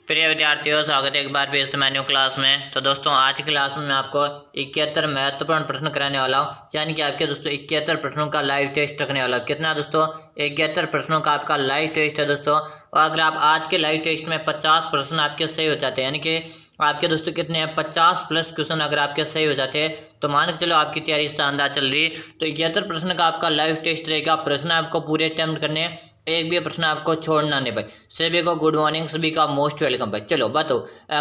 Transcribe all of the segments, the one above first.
प्रिय विद्यार्थियों, स्वागत है एक बार फिर इस न्यू क्लास में। तो दोस्तों, आज की क्लास में मैं आपको 71 महत्वपूर्ण प्रश्न कराने वाला हूं, यानी कि आपके दोस्तों 71 प्रश्नों का लाइव टेस्ट रखने वाला हूं। कितना दोस्तों? 71 प्रश्नों का आपका लाइव टेस्ट है दोस्तों। और अगर आप आज के लाइव टेस्ट में 50 प्रश्न आपके सही हो जाते हैं, यानी कि आपके दोस्तों कितने हैं 50 प्लस क्वेश्चन अगर आपके सही हो जाते हैं, तो मान के चलो आपकी तैयारी शानदार चल रही है। तो 71 प्रश्न का आपका लाइव टेस्ट रहेगा। प्रश्न आपको पूरे अटेम्प्ट करने हैं, एक भी प्रश्न आपको छोड़ना नहीं भाई। सभी को गुड मॉर्निंग, सभी का मोस्ट वेलकम भाई। चलो बताओ,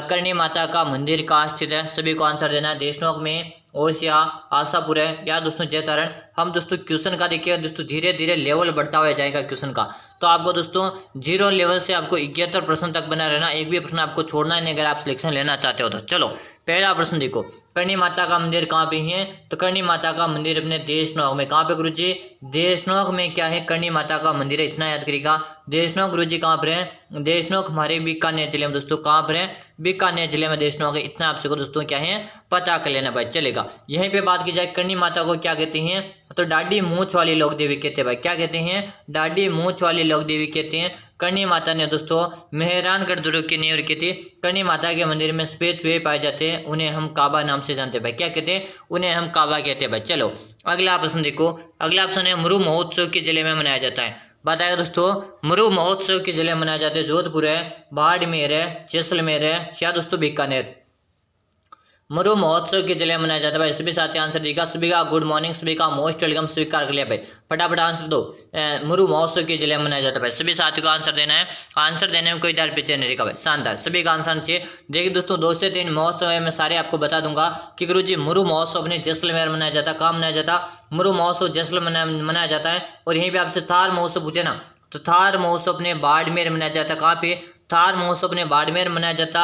करणी माता का मंदिर कहाँ स्थित है? सभी को आंसर देना है। देशनोक में, ओसिया, आशापुर है या दोस्तों जयतारण। हम दोस्तों क्वेश्चन का देखिए दोस्तों, धीरे धीरे लेवल बढ़ता हुआ जाएगा क्वेश्चन का। तो आपको दोस्तों 0 लेवल से आपको 71 प्रश्न तक बना रहना, एक भी प्रश्न आपको छोड़ना नहीं अगर आप सिलेक्शन लेना चाहते हो तो। चलो पहला प्रश्न देखो, करणी माता का मंदिर कहाँ पे है? तो करणी माता का मंदिर अपने देशनोक में। कहाँ पे गुरुजी? देशनोक में क्या है? करणी माता का मंदिर है, इतना याद करिएगा। देशनोक गुरुजी कहाँ पर है? देशनोक हमारे बीकानेर जिले में दोस्तों। कहाँ पर है? बीकानेर जिले में देशनोक है, इतना आपसे को दोस्तों क्या है पता कर लेना भाई। चलेगा। यहीं पे बात की जाए, करणी माता को क्या कहते हैं? तो डाढ़ी मूंछ वाली लोक देवी कहते हैं भाई। क्या कहते हैं? डाढ़ी मूंछ वाली लोक देवी कहते हैं। करणी माता ने दोस्तों मेहरानगढ़ दुर्ग की नींव रखी थी। करणी माता के मंदिर में सफेद चूहे पाए जाते हैं, उन्हें हम काबा नाम से जानते हैं भाई। क्या कहते हैं? उन्हें हम काबा कहते हैं भाई। चलो अगला प्रश्न देखो। अगला ऑप्शन है मरु महोत्सव के जिले में मनाया जाता है। बताएगा दोस्तों, मरु महोत्सव के जिले में मनाया जाता है। जोधपुर है, बाड़मेर है, जैसलमेर है या दोस्तों बीकानेर। मरु महोत्सव के जिले में मनाया जाता है भाई। सभी साथी आंसर देगा। सभी का गुड मॉर्निंग, सभी का मोस्ट वेलकम स्वीकार कर लिया भाई। फटाफट आंसर दो। मरु महोत्सव के जिले में मनाया जाता है भाई। सभी साथियों को आंसर देना है। आंसर देने में कोई डर पीछे नहीं रहेगा भाई। शानदार, सभी का आंसर चाहिए। देखिए दोस्तों, 2 से 3 महोत्सव है, मैं सारे आपको बता दूंगा कि गुरुजी मरु महोत्सव अपने जैसलमेर मनाया जाता है। कहाँ मनाया जाता? मरु महोत्सव जैसलमेर मनाया जाता है। और यहीं पे आपसे थार महोत्सव पूछे ना, तो थार महोत्सव अपने बाड़मेर मनाया जाता है। कहाँ पे? थार महोत्सव अपने बाड़मेर मनाया जाता।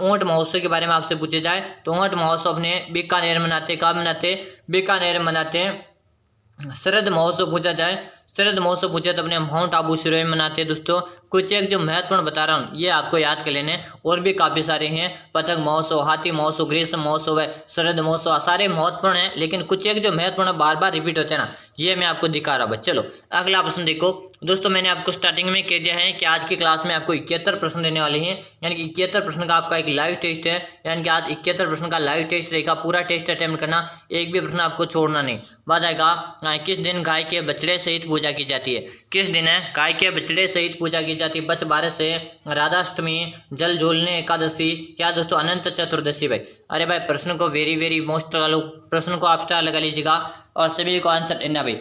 ऊंट महोत्सव के बारे में आपसे पूछे जाए तो ऊंट महोत्सव अपने बीकानेर मनाते। कहाँ मनाते? बीकानेर मनाते हैं। शरद महोत्सव पूछा जाए, शरद महोत्सव पूछे तो अपने माउंट आबू सिरोही में मनाते हैं दोस्तों। कुछ एक जो महत्वपूर्ण बता रहा हूँ ये आपको याद कर लेने, और भी काफी सारे हैं। पतंग महोत्सव, हाथी महोत्सव, ग्रीष्म महोत्सव है, शरद महोत्सव, सारे महत्वपूर्ण हैं, लेकिन कुछ एक जो महत्वपूर्ण बार बार रिपीट होते हैं ना, ये मैं आपको दिखा रहा हूँ। चलो अगला प्रश्न देखो दोस्तों। मैंने आपको स्टार्टिंग में कह दिया है कि आज की क्लास में आपको 71 प्रश्न देने वाले हैं, यानी कि 71 प्रश्न का आपका एक लाइव टेस्ट है। यानी कि आज 71 प्रश्न का लाइव टेस्ट रहेगा। पूरा टेस्ट अटेम्प्ट करना, एक भी प्रश्न आपको छोड़ना नहीं। बात आएगा, किस दिन गाय के बछड़े सहित पूजा की जाती है? किस दिन है गाय के बछड़े सहित पूजा की जाती है? बच बारह से, राधाष्टमी, जल झूलने एकादशी या दोस्तों अनंत चतुर्दशी भाई। अरे भाई, प्रश्न को वेरी वेरी मोस्ट लगा लो, प्रश्न को आप स्टार लगा लीजिएगा और सभी को आंसर देना भाई।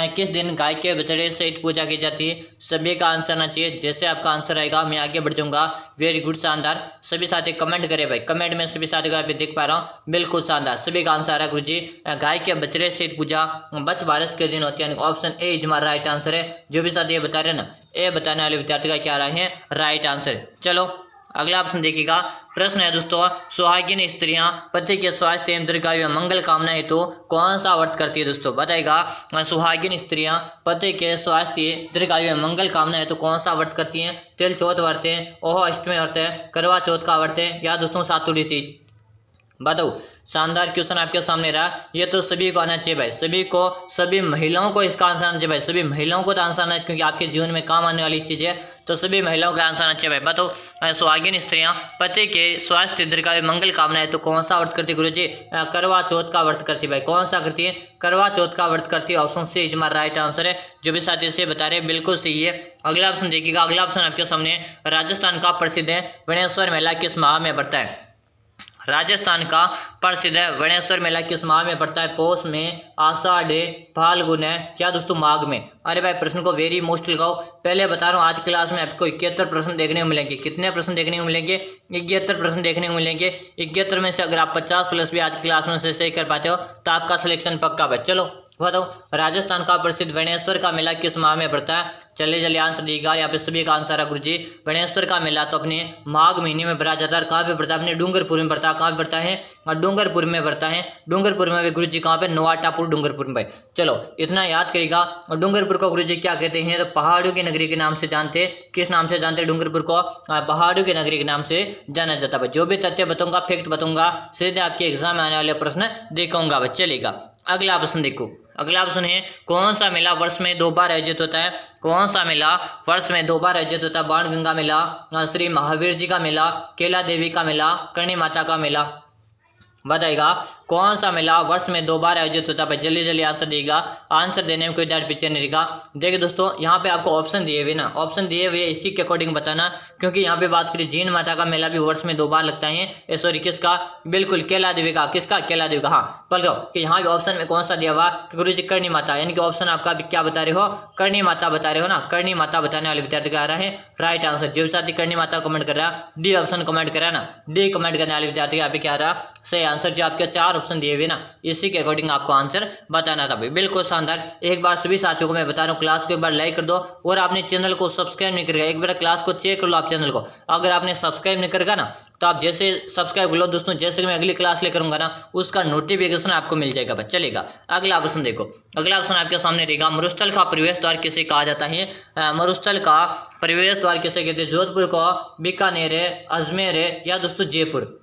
किस दिन गाय के बछड़े सहित पूजा की जाती है? सभी का आंसर आना चाहिए। जैसे आपका आंसर आएगा मैं आगे बढ़ जाऊंगा। वेरी गुड, शानदार। सभी साथी कमेंट करें भाई। कमेंट में सभी साथी को आप देख पा रहा हूँ, बिल्कुल शानदार। सभी का आंसर आ रहा है गुरुजी, गाय के बछड़े सहित पूजा बच बारस के दिन होती है। ऑप्शन ए हमारा राइट आंसर है। जो भी साथी ये बता रहे हैं ना, ए बताने वाले विद्यार्थी का क्या आ रहा है राइट आंसर। चलो अगला ऑप्शन देखिएगा। प्रश्न है दोस्तों, सुहागिन स्त्रियां पति के स्वास्थ्य एवं दीर्घायु में मंगल कामना हेतु कौन सा व्रत करती है दोस्तों? बताएगा। सुहागिन स्त्रियां पति के स्वास्थ्य दीर्घायु में मंगल कामना हेतु कौन सा व्रत करती हैं? तिल चौथ व्रत है, ओह अष्टमी व्रत है, करवा चौथ का व्रत है या दोस्तों सातुड़ी तीज? बताओ। शानदार क्वेश्चन आपके सामने रहा। ये तो सभी को आना चाहिए भाई, सभी को, सभी महिलाओं को इसका आंसर आना चाहिए भाई। सभी महिलाओं को तो आंसर आना चाहिए, क्योंकि आपके जीवन में काम आने वाली चीज़ है। तो सभी महिलाओं का आंसर आना चाहिए भाई। बताओ। सुहागिन स्त्रियां पति के स्वास्थ्य दीर्घायु मंगल कामना है तो कौन सा व्रत करती गुरुजी? करवा चौथ का व्रत करती भाई। कौन सा करती है? करवा चौथ का व्रत करती है। ऑप्शन सी हमारा राइट आंसर है। जो भी साथी से बता रहे हैं बिल्कुल सही है। अगला ऑप्शन देखिएगा। अगला ऑप्शन आपके सामने, राजस्थान का प्रसिद्ध है गणेश्वर मेला किस माह में पड़ता है? राजस्थान का प्रसिद्ध है गणेश्वर मेला किस माह में पड़ता है? पौष में, आषाढ़, फाल्गुन है या दोस्तों माघ में? अरे भाई, प्रश्न को वेरी मोस्ट लगाओ। पहले बता रहा हूँ आज क्लास में आपको 71 प्रश्न देखने को मिलेंगे। कितने प्रश्न देखने को मिलेंगे? 71 प्रश्न देखने को मिलेंगे। 71 में से अगर आप 50 प्लस भी आज क्लास में से सही कर पाते हो तो आपका सिलेक्शन पक्का भाई। चलो बताओ, राजस्थान का प्रसिद्ध गणेश्वर का मेला किस माह में पड़ता है? चलिए जल्दी आंसर दीजिएगा। यहाँ पे सभी का आंसर है गुरुजी, गणेश्वर का मेला तो अपने माघ महीने में भरा जाता है। कहाँ पे पड़ता है? अपने डूंगरपुर में पड़ता है। कहाँ पे पड़ता है? डूंगरपुर में पड़ता है। डूंगरपुर में भी गुरुजी कहाँ पे? नवाटापुर डूंगरपुर में भाई। चलो इतना याद करेगा। डूंगरपुर को गुरुजी क्या कहते हैं? तो पहाड़ों की नगरी के नाम से जानते। किस नाम से जानते? डूंगरपुर को पहाड़ों की नगरी के नाम से जाना जाता है। जो भी तथ्य बताऊंगा, फैक्ट बताऊंगा, सीधे आपके एग्जाम में आने वाले प्रश्न दिखाऊंगा। चलेगा। अगला प्रश्न देखो, अगला प्रश्न है कौन सा मेला वर्ष में 2 बार आयोजित होता है? कौन सा मेला वर्ष में 2 बार आयोजित होता है? बाणगंगा मेला, श्री महावीर जी का मेला, केला देवी का मेला, करणी माता का मेला। बताएगा कौन सा मेला वर्ष में 2 बार आयोजित होता है? जल्दी जल्दी आंसर देगा। आंसर देने में कोई डर पीछे नहीं रहेगा। देखिए दोस्तों यहाँ पे आपको ऑप्शन दिए हुए ना, ऑप्शन दिए हुए इसी के अकॉर्डिंग बताना, क्योंकि यहाँ पे बात करें जीन माता का मेला भी वर्ष में 2 बार लगता है। सॉरी किसका? बिल्कुल केला देवी का। किसका? केला देवी का। हाँ बोलो कि यहाँ पे ऑप्शन में कौन सा दिया हुआ? गुरु जी करणी माता, यानी कि ऑप्शन आपका भी क्या बता रहे हो? करणी माता बता रहे हो ना। करणी माता बताने वाले विद्यार्थी का आ रहा है राइट आंसर। जो साथी करणी माता कमेंट कर रहा है, डी ऑप्शन कमेंट कर रहा है ना, डी कमेंट करने वाले विद्यार्थी यहाँ पे क्या आ रहा? सही आंसर। जो आपके 4 ऑप्शन दिए हुए ना, इसी के अकॉर्डिंग आपको आंसर बताना था भाई। बिल्कुल शानदार। एक बार सभी साथियों को मैं बता रहा हूँ, क्लास को एक बार लाइक कर दो, और आपने चैनल को सब्सक्राइब नहीं करेगा, एक बार क्लास को चेक कर लो आप चैनल को। अगर आपने सब्सक्राइब नहीं करेगा ना, तो आप जैसे सब्सक्राइब कर लो दोस्तों, जैसे मैं अगली क्लास लेकर आऊंगा ना, उसका नोटिफिकेशन आपको मिल जाएगा भाई। चलेगा अगला प्रश्न देखो, अगला प्रश्न आपके सामने रहेगा मरुस्थल का प्रवेश द्वार किसे कहा जाता है? मरुस्थल का प्रवेश द्वार किसे कहते हैं? जोधपुर को, बीकानेर है, अजमेर है, या दोस्तों जयपुर?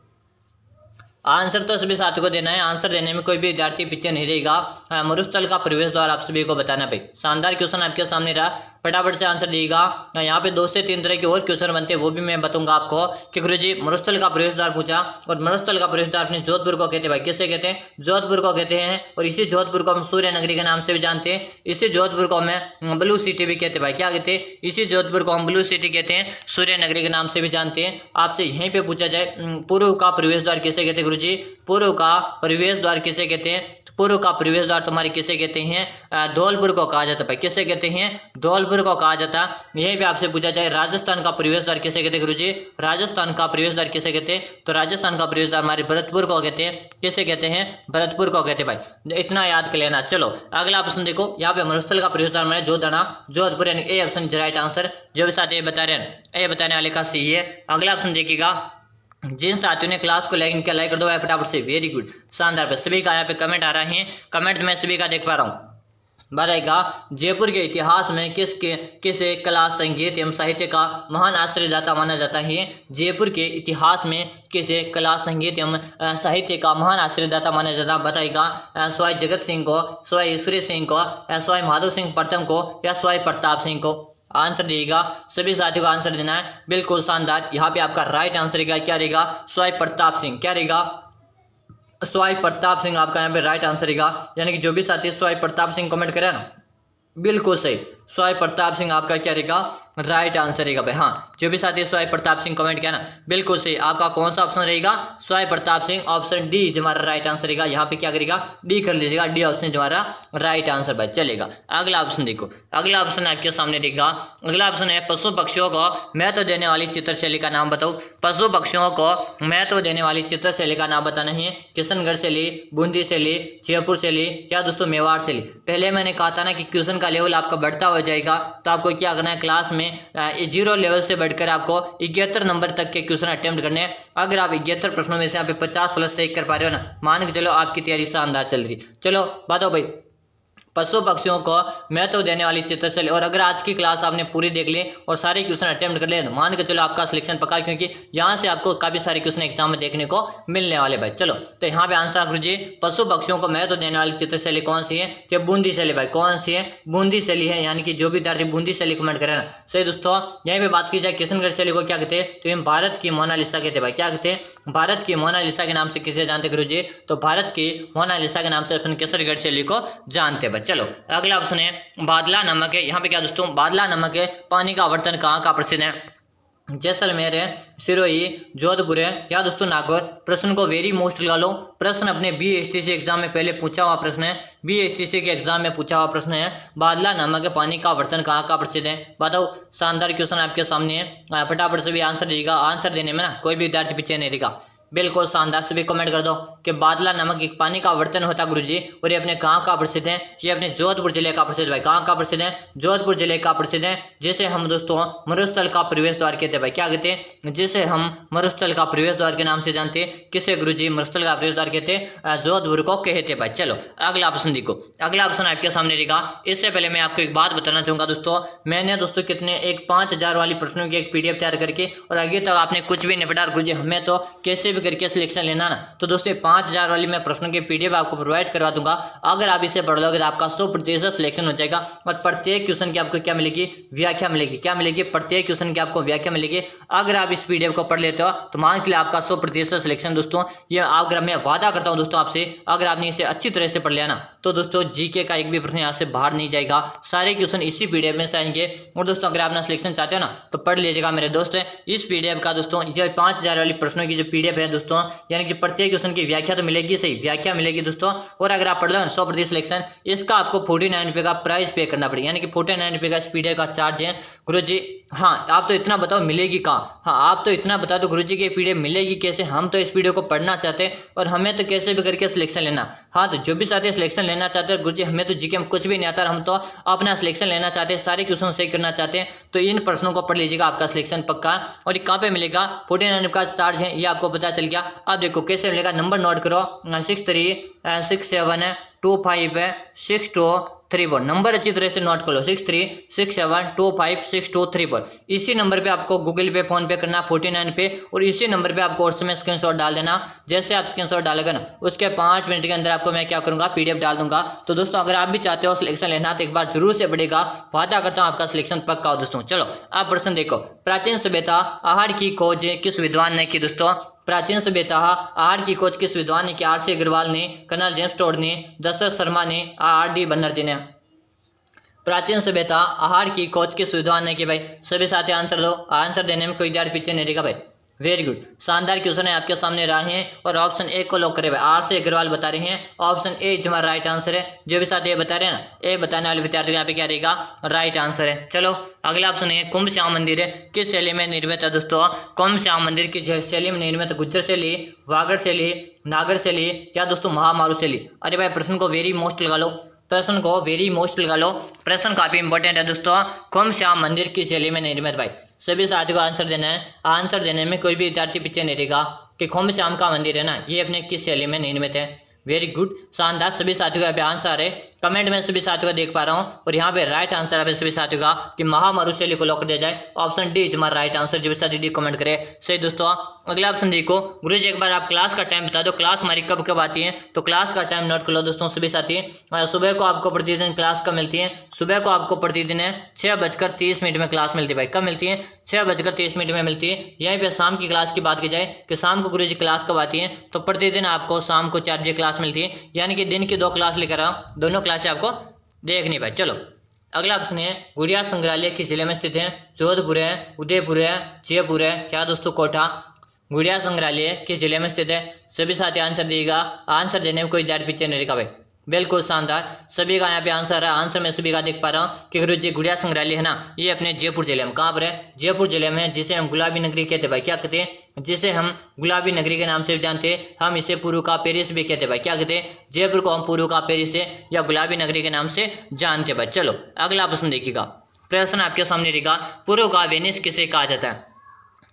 आंसर तो सभी साथियों को देना है, आंसर देने में कोई भी विद्यार्थी पीछे नहीं रहेगा। मरुस्थल का प्रवेश द्वार आप सभी को बताना भाई। शानदार क्वेश्चन आपके सामने रहा, फटाफट से आंसर देगा। यहाँ पे 2 से 3 तरह के और क्वेश्चन बनते हैं, वो भी मैं बताऊंगा आपको कि गुरुजी मरुस्थल का प्रवेश द्वार पूछा, और मरुस्थल का प्रवेश द्वार अपने जोधपुर को कहते हैं भाई। किसे कहते हैं? जोधपुर को कहते हैं। और इसी जोधपुर को हम सूर्य नगरी के नाम से भी जानते हैं। इसी जोधपुर को हमें ब्लू सिटी भी कहते हैं भाई। क्या कहते हैं? इसी जोधपुर को हम ब्लू सिटी कहते हैं, सूर्य नगरी के नाम से भी जानते हैं। आपसे यहीं पे पूछा जाए पूर्व का प्रवेश द्वार किसे कहते हैं गुरुजी? पूर्व का प्रवेश द्वार किसे कहते हैं? पूर्व का प्रवेश द्वार तुम्हारे किसे कहते हैं? धौलपुर को कहा जाता है भाई। किसे कहते हैं? धौलपुर को कहा जाता है। यही भी आपसे पूछा जाए राजस्थान का प्रवेश द्वार किसे कहते हैं गुरुजी? राजस्थान का प्रवेश द्वार किसे कहते हैं? तो राजस्थान का प्रवेश द्वार हमारे भरतपुर को कहते हैं। किसे कहते हैं? भरतपुर को कहते हैं भाई। इतना याद कर लेना। चलो अगला प्रश्न देखो, यहाँ पे मरुस्थल का प्रवेश द्वार में जोधपुर, यानी ए ऑप्शन राइट आंसर। जो भी साथ ये बता रहे हैं, ए बताने वाले का सही है। अगला ऑप्शन देखिएगा, जिन साथियों ने क्लास को लाइक किया लाइक कर दो भाई फटाफट से। वेरी गुड, शानदार पे सभी का यहाँ पे कमेंट आ रहा है, कमेंट में सभी का देख पा रहा हूँ। बताएगा जयपुर के इतिहास में किसे कला संगीत एवं साहित्य का महान आश्रयदाता माना जाता है? जयपुर के इतिहास में किसे कला संगीत एवं साहित्य का महान आश्रयदाता माना जाता है? बताएगा स्वाई जगत सिंह को, स्वाई ईश्वरी सिंह को, स्वाई माधव सिंह प्रथम को, या स्वाई प्रताप सिंह को? आंसर देगा सभी साथियों को आंसर देना है। बिल्कुल शानदार। यहाँ पे आपका राइट आंसर रहेगा, क्या रहेगा? स्वाई प्रताप सिंह। क्या रहेगा? स्वाई प्रताप सिंह आपका यहाँ पे राइट आंसर रहेगा। यानी कि जो भी साथी स्वाई प्रताप सिंह कमेंट करे ना, बिल्कुल सही, स्वाई प्रताप सिंह आपका क्या रहेगा? राइट आंसर रहेगा भाई। हाँ जो भी साथी स्वाई प्रताप सिंह कमेंट किया ना, बिल्कुल सही। आपका कौन सा ऑप्शन रहेगा? स्वाई प्रताप सिंह। ऑप्शन डी हमारा राइट आंसर रहेगा। यहाँ पे क्या करेगा? डी कर लीजिएगा, डी ऑप्शन हमारा राइट आंसर भाई। चलेगा अगला ऑप्शन देखो, अगला ऑप्शन आपके सामने रहेगा। अगला ऑप्शन है पशु पक्षियों को महत्व देने वाली चित्रशैली का नाम बताओ। पशु पक्षियों को महत्व देने वाली चित्रशैली का नाम बताना है। किशनगढ़ शैली, बूंदी शैली, जयपुर शैली, या दोस्तों मेवाड़ शैली? पहले मैंने कहा था ना कि क्वेश्चन का लेवल आपका बढ़ता हो जाएगा, तो आपको क्या करना है क्लास में 0 लेवल से बढ़कर आपको 71 नंबर तक के क्वेश्चन अटेम्प्ट करने हैं। अगर आप 71 प्रश्नों में से यहाँ पे 50 प्लस सही कर पा रहे हो ना, मान के चलो आपकी तैयारी शानदार चल रही। चलो बताओ भाई, पशु पक्षियों को महत्व देने वाली चित्रशैली। और अगर आज की क्लास आपने पूरी देख ली और सारे क्वेश्चन अटेम्प्ट कर ले, तो मान के चलो आपका सिलेक्शन पक्का, क्योंकि यहाँ से आपको काफी सारे क्वेश्चन एग्जाम में देखने को मिलने वाले भाई। चलो तो यहाँ पे आंसर गुरुजी पशु पक्षियों को महत्व देने वाली चित्रशैली कौन सी है? तो बूंदी शैली भाई। कौन सी है? बूंदी शैली है। यानी कि जो भी विद्यार्थी बूंदी शैली कमेंट करे ना, सही दोस्तों। यहीं पे बात की जाए किशनगढ़ शैली को क्या कहते हैं? तो हम भारत की मोनालिसा कहते हैं भाई। क्या कहते हैं? भारत की मोनालिसा के नाम से किसे जानते गुरुजी? तो भारत की मोनालिसा के नाम से अपन किशनगढ़ शैली को जानते हैं भाई। चलो अगला ऑप्शन है बादला नमक है। यहाँ पे क्या दोस्तों? बादला नमक है। पानी का बर्तन कहाँ का प्रसिद्ध है? जैसलमेर है, सिरोही, जोधपुर है, या दोस्तों नागौर? प्रश्न को वेरी मोस्ट लगा लो। प्रश्न अपने BSTC एग्जाम में पहले पूछा हुआ प्रश्न है, BSTC के एग्जाम में पूछा हुआ प्रश्न है। बादला नामक पानी का बर्तन कहाँ का प्रसिद्ध है? बताओ। शानदार क्वेश्चन आपके सामने है, फटाफट से भी आंसर देगा। आंसर देने में ना कोई भी विद्यार्थी पीछे नहीं रहेगा। बिल्कुल शानदार। सभी कमेंट कर दो कि बादला नमक एक पानी का बर्तन होता है गुरुजी, और ये अपने कहाँ का प्रसिद्ध है? ये अपने जोधपुर जिले का प्रसिद्ध भाई। कहाँ का प्रसिद्ध है? जोधपुर जिले का प्रसिद्ध है, जिसे हम दोस्तों मरुस्थल का प्रवेश द्वार कहते हैं भाई। क्या कहते हैं? जिसे हम मरुस्थल का प्रवेश द्वार के नाम से जानते हैं। किसे गुरुजी? मरुस्थल का प्रवेश द्वार कहते हैं, जोधपुर को कहते हैं भाई। चलो अगला ऑप्शन देखो, अगला ऑप्शन आपके सामने रहेगा। इससे पहले मैं आपको एक बात बताना चाहूंगा दोस्तों, मैंने दोस्तों कितने एक 5000 वाली प्रश्नों की एक PDF तैयार करके, और आगे तक आपने कुछ भी नहीं पढ़ा गुरुजी, हमें तो कैसे भी करके सिलेक्शन लेना ना, तो दोस्तों 5000 वाली मैं प्रश्नों की PDF आपको प्रोवाइड करवा दूंगा। अगर आप इसे पढ़ लोगे तो आपका 100% सिलेक्शन हो जाएगा और प्रत्येक क्वेश्चन की आपको क्या मिलेगी, व्याख्या मिलेगी। क्या मिलेगी? प्रत्येक क्वेश्चन की आपको व्याख्या मिलेगी। अगर आप इस PDF को पढ़ लेते हो तो मान के लिए आपका 100% सिलेक्शन दोस्तों, ये अगर मैं वादा करता हूँ दोस्तों आपसे, अगर आपने इसे अच्छी तरह से पढ़ लिया ना तो दोस्तों GK का एक भी प्रश्न यहाँ से बाहर नहीं जाएगा, सारे क्वेश्चन इसी PDF में से आएंगे। और दोस्तों अगर आपने सिलेक्शन चाहते हो ना तो पढ़ लीजिएगा मेरे दोस्त। इस PDF का दोस्तों ये 5000 वाली प्रश्नों की जो PDF है दोस्तों, यानी कि प्रत्येक क्वेश्चन की व्याख्या तो मिलेगी, सही व्याख्या मिलेगी दोस्तों। और अगर आप पढ़ लो 100% सिलेक्शन, इसका आपको 49 रुपये का प्राइस पे करना पड़ेगा, यानी कि 49 रुपये का इस PDF का चार्ज है गुरुजी। हाँ आप तो इतना बताओ मिलेगी कहाँ, हाँ आप तो इतना बता दो गुरुजी की PDF मिलेगी कैसे, हम तो इस वीडियो को पढ़ना चाहते हैं और हमें तो कैसे भी करके सिलेक्शन लेना। हाँ तो जो भी साथी सिलेक्शन लेना चाहते हैं गुरुजी, हमें तो GK में कुछ भी नहीं आता, हम तो अपना सिलेक्शन लेना चाहते हैं, सारे क्वेश्चन सही करना चाहते हैं, तो इन प्रश्नों को पढ़ लीजिएगा, आपका सिलेक्शन पक्का। और ये कहाँ पे मिलेगा? 49 का चार्ज है, ये आपको पता चल गया। अब देखो कैसे मिलेगा, नंबर नोट करो 6367256234। नंबर अच्छी तरह से नोट कर लो 6367256234। इसी नंबर पे आपको गूगल पे, फोन पे करना 49 पे, और इसी नंबर पे आपको व्हाट्सएप में स्क्रीनशॉट डाल देना। जैसे आप स्क्रीनशॉट डालेगा ना उसके 5 मिनट के अंदर आपको मैं क्या करूंगा, PDF डाल दूंगा। तो दोस्तों अगर आप भी चाहते हो सिलेक्शन लेना तो एक बार जरूर से पढ़ेगा, वादा करता हूँ आपका सिलेक्शन पक्का हो दोस्तों। चलो आप प्रश्न देखो, प्राचीन सभ्यता आहार की खोज किस विद्वान ने की दोस्तों? प्राचीन सभ्यता आहार की खोज किस विद्वान ने की? RC अग्रवाल ने, कर्नल जेम्स टोड ने, दशरथ शर्मा ने, RD बनर्जी ने। प्राचीन सभ्यता आहार की खोज किस विद्वान ने की भाई? सभी साथी आंसर दो, आंसर देने में कोई यार पीछे नहीं रहेगा भाई। वेरी गुड, शानदार क्वेश्चन है आपके सामने रहे हैं और ऑप्शन ए को लॉक करे भाई। RC अग्रवाल बता रहे हैं, ऑप्शन ए हमारा राइट आंसर है। जो भी साथी ये बता रहे हैं ना, ए बताने वाले विद्यार्थी यहाँ पे क्या रहेगा, राइट आंसर है। चलो अगला ऑप्शन है, कुंभ श्याम मंदिर किस शैली में निर्मित है दोस्तों? कुंभ श्याम मंदिर की शैली में निर्मित, गुज्जर शैली, वागर शैली, नागर शैली, या दोस्तों महामारू शैली? अरे भाई प्रश्न को वेरी मोस्ट लगा लो, प्रश्न को वेरी मोस्ट लगा लो, प्रश्न काफी इंपॉर्टेंट है दोस्तों। कुंभ श्याम मंदिर की शैली में निर्मित भाई, सभी साथियों को आंसर देना है। आंसर देने में कोई भी विद्यार्थी पीछे नहीं रहेगा कि कुंभ श्याम का मंदिर है ना, ये अपने किस शैली में निर्मित है। वेरी गुड, शानदार, सभी साथियों का आंसर है। कमेंट में सभी साथियों का देख पा रहा हूँ, और यहाँ पे राइट आंसर है सभी साथियों का कि महामारू शैली को लॉक दिया जाए। ऑप्शन डी हमारा राइट आंसर, जो भी साथी डी कमेंट करे सही दोस्तों। अगला ऑप्शन देखो, गुरुजी एक बार आप क्लास का टाइम बता दो, क्लास हमारी कब कब आती है? तो क्लास का टाइम नोट कर लो दोस्तों सभी साथी। सुबह को आपको प्रतिदिन क्लास कब मिलती है? सुबह को आपको प्रतिदिन 6:30 में क्लास मिलती है भाई। कब मिलती है? 6:30 में मिलती है। यहीं पे शाम की क्लास की बात की जाए कि शाम को गुरुजी क्लास कब आती है, तो प्रतिदिन आपको शाम को 4 बजे क्लास मिलती है, यानी कि दिन की 2 क्लास लेकर आओ, दोनों क्लासें आपको देखनी भाई। चलो अगला ऑप्शन है, गुड़िया संग्रहालय किस जिले में स्थित है? जोधपुर है, उदयपुर है, जयपुर है, क्या दोस्तों कोटा? गुड़िया संग्रहालय किस जिले में स्थित है? सभी साथी आंसर दिएगा, आंसर देने में कोई जार पीछे नहीं रहेगा भाई। बिल्कुल शानदार, सभी का यहाँ पे आंसर है। आंसर में सभी का देख पा रहा हूँ कि गुरुजी गुड़िया संग्रहालय है ना, ये अपने जयपुर जिले में, कहाँ पर है? जयपुर जिले में, जिसे हम गुलाबी नगरी कहते हैं भाई। क्या कहते हैं? जिसे हम गुलाबी नगरी के नाम से भी जानते हैं, हम इसे पूर्व का पेरिस भी कहते हैं भाई। क्या कहते हैं? जयपुर को हम पूर्व का पेरिस है या गुलाबी नगरी के नाम से जानते हैं भाई। चलो अगला प्रश्न देखिएगा, प्रश्न आपके सामने रहेगा, पूर्व का वेनिस किसे कहा जाता है?